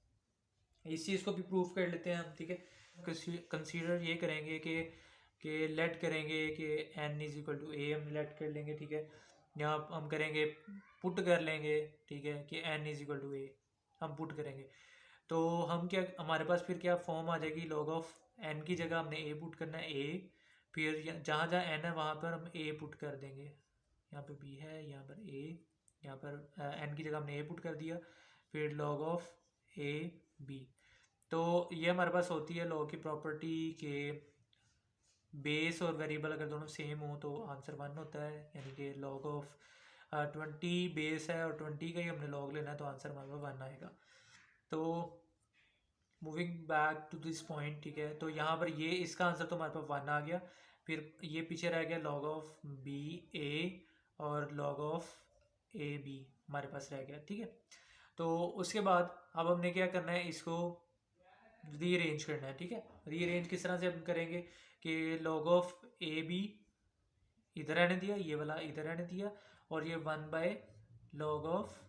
इस चीज़ को भी प्रूव कर लेते हैं हम, ठीक है। कंसीडर ये करेंगे कि लेट करेंगे कि n इज इक्वल टू ए, हम लेट कर लेंगे, ठीक है। यहाँ हम करेंगे पुट कर लेंगे, ठीक है, कि n इज इक्वल टू ए हम पुट करेंगे। तो हम क्या, हमारे पास फिर क्या फॉर्म आ जाएगी, log ऑफ n की जगह हमने a पुट करना है, a, फिर जहाँ जहाँ n है वहाँ पर हम a पुट कर देंगे। यहाँ पर b है, यहाँ पर a, यहाँ पर n की जगह हमने a पुट कर दिया, फिर log ऑफ a b। तो ये हमारे पास होती है लॉग की प्रॉपर्टी के बेस और वेरिएबल अगर दोनों सेम हो तो आंसर 1 होता है, यानी कि log ऑफ 20 बेस है और 20 का ही हमने लॉग लेना है, तो आंसर हमारे पास 1 आएगा। तो moving back to this point, ठीक है, तो यहाँ पर ये इसका आंसर तो हमारे पास 1 आ गया। फिर ये पीछे रह गया log ऑफ बी ए और log ऑफ ए बी हमारे पास रह गया, ठीक है। तो उसके बाद अब हमने क्या करना है, इसको रीअरेंज करना है, ठीक है। रीअरेंज किस तरह से हम करेंगे कि log ऑफ ए बी इधर रहने दिया, ये वाला इधर रहने दिया, और ये 1/log ऑफ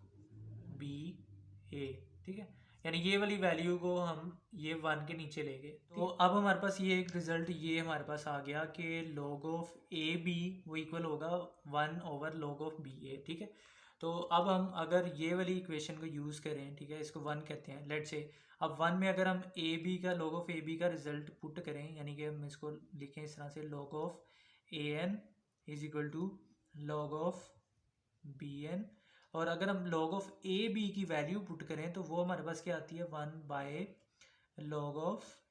बी ए, ठीक है। यानी ये वाली वैल्यू को हम ये 1 के नीचे लेंगे। तो अब हमारे पास ये एक रिजल्ट ये हमारे पास आ गया कि log ऑफ ए बी वो इक्वल होगा 1/log ऑफ बी ए, ठीक है। तो अब हम अगर ये वाली इक्वेशन को यूज़ करें, ठीक है, इसको 1 कहते हैं, लेट से अब 1 में अगर हम ए बी का log ऑफ ए बी का रिजल्ट पुट करें, यानी कि हम इसको लिखें इस तरह से, log of A N is equal to log of B N, और अगर हम log ऑफ ए बी की वैल्यू पुट करें तो वो हमारे पास क्या आती है, 1/log ऑफ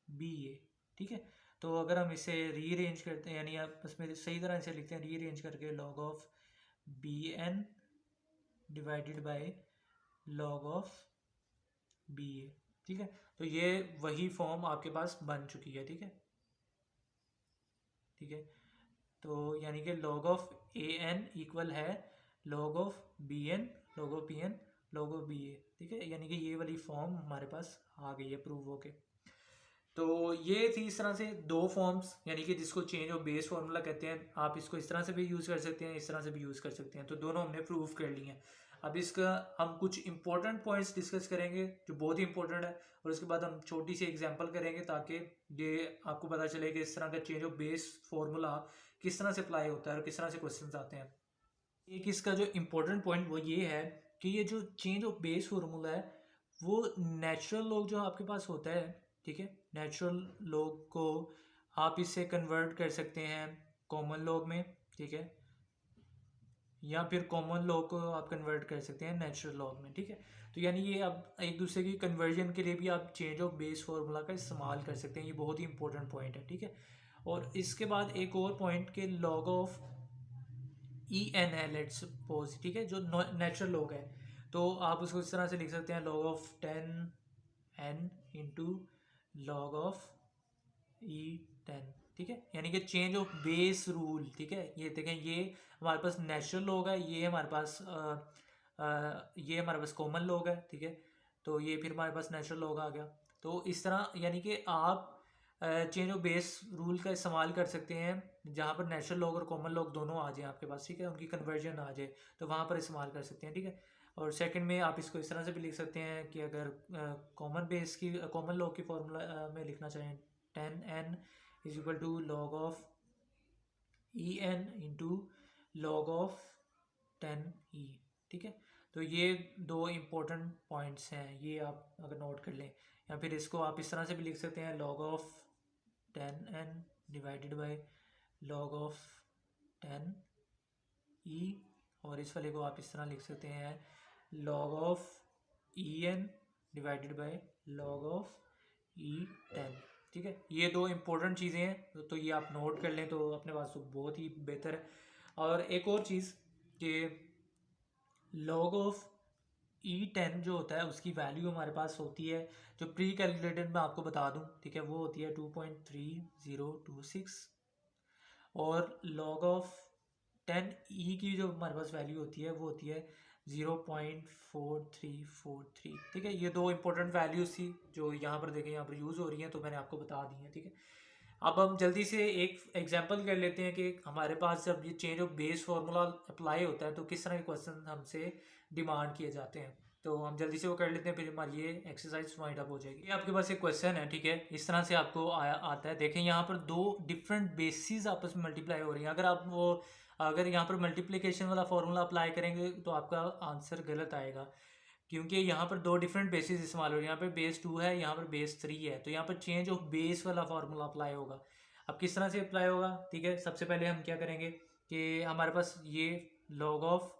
बी ए, ठीक है। तो अगर हम इसे रीअरेंज करते हैं, यानी आप इसमें सही तरह से लिखते हैं, रीअरेंज करके log of B n divided by log of b a, ठीक है। तो ये वही फॉर्म आपके पास बन चुकी है, ठीक है, ठीक है। तो यानी कि log of A n equal है log of B n, log of B n, log of b a, ठीक है। यानी कि ये वाली फॉर्म हमारे पास आ गई है प्रूव होके। तो ये थी इस तरह से दो फॉर्म्स, यानी कि जिसको चेंज ऑफ बेस फार्मूला कहते हैं। आप इसको इस तरह से भी यूज़ कर सकते हैं, इस तरह से भी यूज़ कर सकते हैं। तो दोनों हमने प्रूव कर लिए हैं। अब इसका हम कुछ इंपॉर्टेंट पॉइंट्स डिस्कस करेंगे जो बहुत ही इंपॉर्टेंट है, और उसके बाद हम छोटी सी एग्जांपल करेंगे ताकि ये आपको पता चले कि इस तरह का चेंज ऑफ बेस फार्मूला किस तरह से अप्लाई होता है और किस तरह से क्वेश्चंस आते हैं। एक इसका जो इम्पोर्टेंट पॉइंट वो ये है कि ये जो चेंज ऑफ बेस फार्मूला है वो नेचुरल लॉग जो आपके पास होता है, ठीक है, नेचुरल लॉग को आप इससे कन्वर्ट कर सकते हैं कॉमन लॉग में, ठीक है, या फिर कॉमन लॉग को आप कन्वर्ट कर सकते हैं नेचुरल लॉग में, ठीक है। तो यानी ये आप एक दूसरे की कन्वर्जन के लिए भी आप चेंज ऑफ बेस फार्मूला का इस्तेमाल कर सकते हैं। ये बहुत ही इंपॉर्टेंट पॉइंट है, ठीक है। और इसके बाद एक और पॉइंट के log ऑफ ई एन है, लेट्स सपोज, ठीक है, जो नेचुरल लॉग है, तो आप उसको इस तरह से लिख सकते हैं, log of 10n into log of e 10, ठीक है। यानी कि चेंज ऑफ बेस रूल, ठीक है। ये देखें, ये हमारे पास नेचुरल लॉग है, ये हमारे पास ये हमारे पास कॉमन लॉग है, ठीक है। तो ये फिर हमारे पास नेचुरल लॉग आ गया। तो इस तरह यानी कि आप चेंज ऑफ बेस रूल का इस्तेमाल कर सकते हैं जहाँ पर नेचुरल लॉग और कॉमन लॉग दोनों आ जाए आपके पास, ठीक है, उनकी कन्वर्जन आ जाए, तो वहाँ पर इस्तेमाल कर सकते हैं, ठीक है। और सेकंड में आप इसको इस तरह से भी लिख सकते हैं कि अगर कॉमन बेस की कॉमन लॉग की फॉर्मूला में लिखना चाहें, 10n is equal to log of E N into log of 10e, ठीक है। तो ये दो इम्पोर्टेंट पॉइंट्स हैं, ये आप अगर नोट कर लें। या फिर इसको आप इस तरह से भी लिख सकते हैं, log of 10n divided by log of 10e, और इस वाले को आप इस तरह लिख सकते हैं, log of E n divided by log of e 10, ठीक है। ये दो इम्पोर्टेंट चीज़ें हैं, तो ये आप नोट कर लें तो अपने पास तो बहुत ही बेहतर है। और एक और चीज़ कि log ऑफ E10 जो होता है उसकी वैल्यू हमारे पास होती है, जो प्री कैलकुलेटेड मैं आपको बता दूं, ठीक है, वो होती है 2.3026, और log ऑफ 10e की जो हमारे पास वैल्यू होती है वो होती है 0.4343, ठीक है। ये दो इंपॉर्टेंट वैल्यूज थी जो यहाँ पर देखें यहाँ पर यूज़ हो रही हैं, तो मैंने आपको बता दी है, ठीक है। अब हम जल्दी से एक एग्जांपल कर लेते हैं कि हमारे पास जब ये change of base formula apply होता है तो किस तरह के क्वेश्चन हमसे डिमांड किए जाते हैं। तो हम जल्दी से वो कर लेते हैं, फिर हमारी ये एक्सरसाइज वाइंड अप हो जाएगी। ये आपके पास एक क्वेश्चन है, ठीक है, इस तरह से आपको आता है। देखें यहाँ पर दो डिफरेंट बेसिस आपस में मल्टीप्लाई हो रही हैं। अगर यहाँ पर मल्टीप्लिकेशन वाला फार्मूला अप्लाई करेंगे तो आपका आंसर गलत आएगा, क्योंकि यहाँ पर दो डिफरेंट बेसिस इस्तेमाल हो रही है। यहाँ पर बेस 2 है, यहाँ पर बेस 3 है, तो यहाँ पर चेंज ऑफ बेस वाला फार्मूला अप्लाई होगा। अब किस तरह से अप्लाई होगा, ठीक है, सबसे पहले हम क्या करेंगे कि हमारे पास ये log of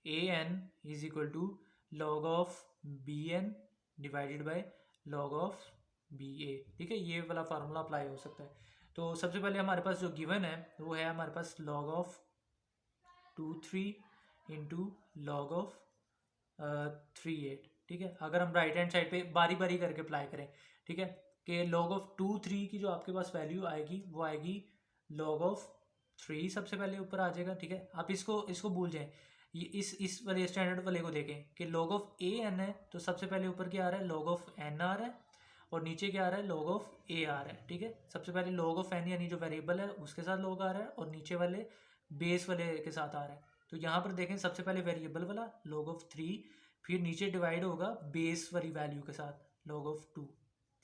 A N is equal to log of B n divided by log of b a, ठीक है, ये वाला फार्मूला अप्लाई हो सकता है। तो सबसे पहले हमारे पास जो गिवन है वो है हमारे पास log of 2 3 into log of 3 8, ठीक है। अगर हम राइट हैंड साइड पे बारी बारी करके अप्लाई करें, ठीक है, कि log ऑफ 2 3 की जो आपके पास वैल्यू आएगी वो आएगी log ऑफ 3, सबसे पहले ऊपर आ जाएगा, ठीक है। आप इसको इसको भूल जाएं, ये इस वाले स्टैंडर्ड वाले को देखें कि log ऑफ ए एन है, तो सबसे पहले ऊपर क्या आ रहा है, log ऑफ एन आ रहा है, और नीचे क्या आ रहा है, log ऑफ ए आ रहा है, ठीक है। सबसे पहले log ऑफ एन यानी जो वेरिएबल है उसके साथ log आ रहा है, और नीचे वाले बेस वाले के साथ आ रहा है। तो यहाँ पर देखें सबसे पहले वेरिएबल वाला log ऑफ 3, फिर नीचे डिवाइड होगा बेस वाली वैल्यू के साथ log ऑफ 2,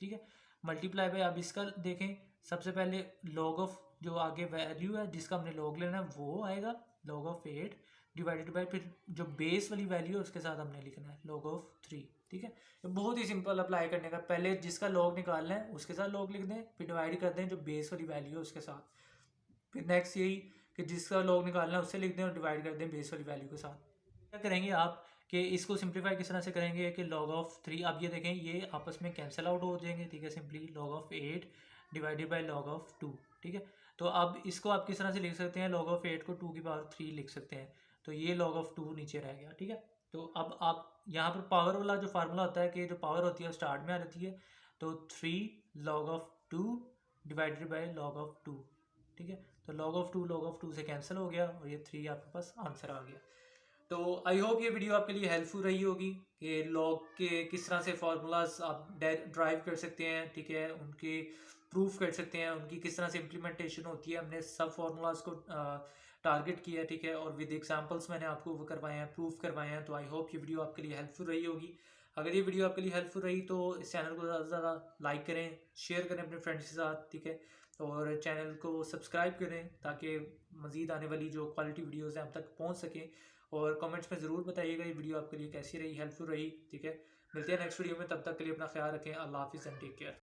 ठीक है। मल्टीप्लाई बाय, अब इसका देखें सबसे पहले log ऑफ जो आगे वैल्यू है जिसका हमने log लेना है वो आएगा log ऑफ 8 डिवाइडेड बाय फिर जो बेस वाली वैल्यू है उसके साथ हमने लिखना है log ऑफ 3, ठीक है। तो बहुत ही सिंपल अप्लाई करने का, पहले जिसका log निकालना है उसके साथ log लिख दें, फिर डिवाइड कर दें जो बेस वाली वैल्यू है उसके साथ, फिर नेक्स्ट यही कि जिसका log निकालना है उससे लिख दें और डिवाइड कर दें बेस वाली वैल्यू के साथ। क्या करेंगे आप कि इसको सिंप्लीफाई किस तरह से करेंगे कि log ऑफ 3, अब ये देखें ये आपस में कैंसिल आउट हो जाएंगे, ठीक है, simply log of 8 divided by log of 2, ठीक है। तो अब इसको आप किस तरह से लिख सकते हैं, log ऑफ 8 को 2 की पावर 3 लिख सकते हैं, तो ये log ऑफ 2 नीचे रह गया, ठीक है। तो अब आप यहाँ पर पावर वाला जो फार्मूला होता है कि जो पावर होती है स्टार्ट में आ जाती है, तो 3 log of 2 divided by log of 2, ठीक है। तो log ऑफ 2 से कैंसिल हो गया और ये 3 आपके पास आंसर आ गया। तो आई होप ये वीडियो आपके लिए हेल्पफुल रही होगी कि लॉग के किस तरह से फार्मूलाज आप ड्राइव कर सकते हैं, ठीक है, उनके प्रूफ कर सकते हैं, उनकी किस तरह से इम्प्लीमेंटेशन होती है। हमने सब फार्मूलाज को टारगेट किया, ठीक है, और विद एग्जांपल्स मैंने आपको वो करवाए हैं, प्रूफ करवाए हैं। तो आई होप ये वीडियो आपके लिए हेल्पफुल रही होगी। अगर ये वीडियो आपके लिए हेल्पफुल रही तो इस चैनल को ज़्यादा से ज़्यादा लाइक करें, शेयर करें अपने फ्रेंड्स के साथ, ठीक है, और चैनल को सब्सक्राइब करें ताकि मज़ीद आने वाली जो क्वालिटी वीडियोज़ हैं हम तक पहुँच सकें। और कमेंट्स में ज़रूर बताइएगा ये वीडियो आपके लिए कैसी रही, हेल्पफुल रही, ठीक है। मिलते हैं नेक्स्ट वीडियो में, तब तक के लिए अपना ख्याल रखें। अल्लाह हाफिज़ एंड टेक केयर।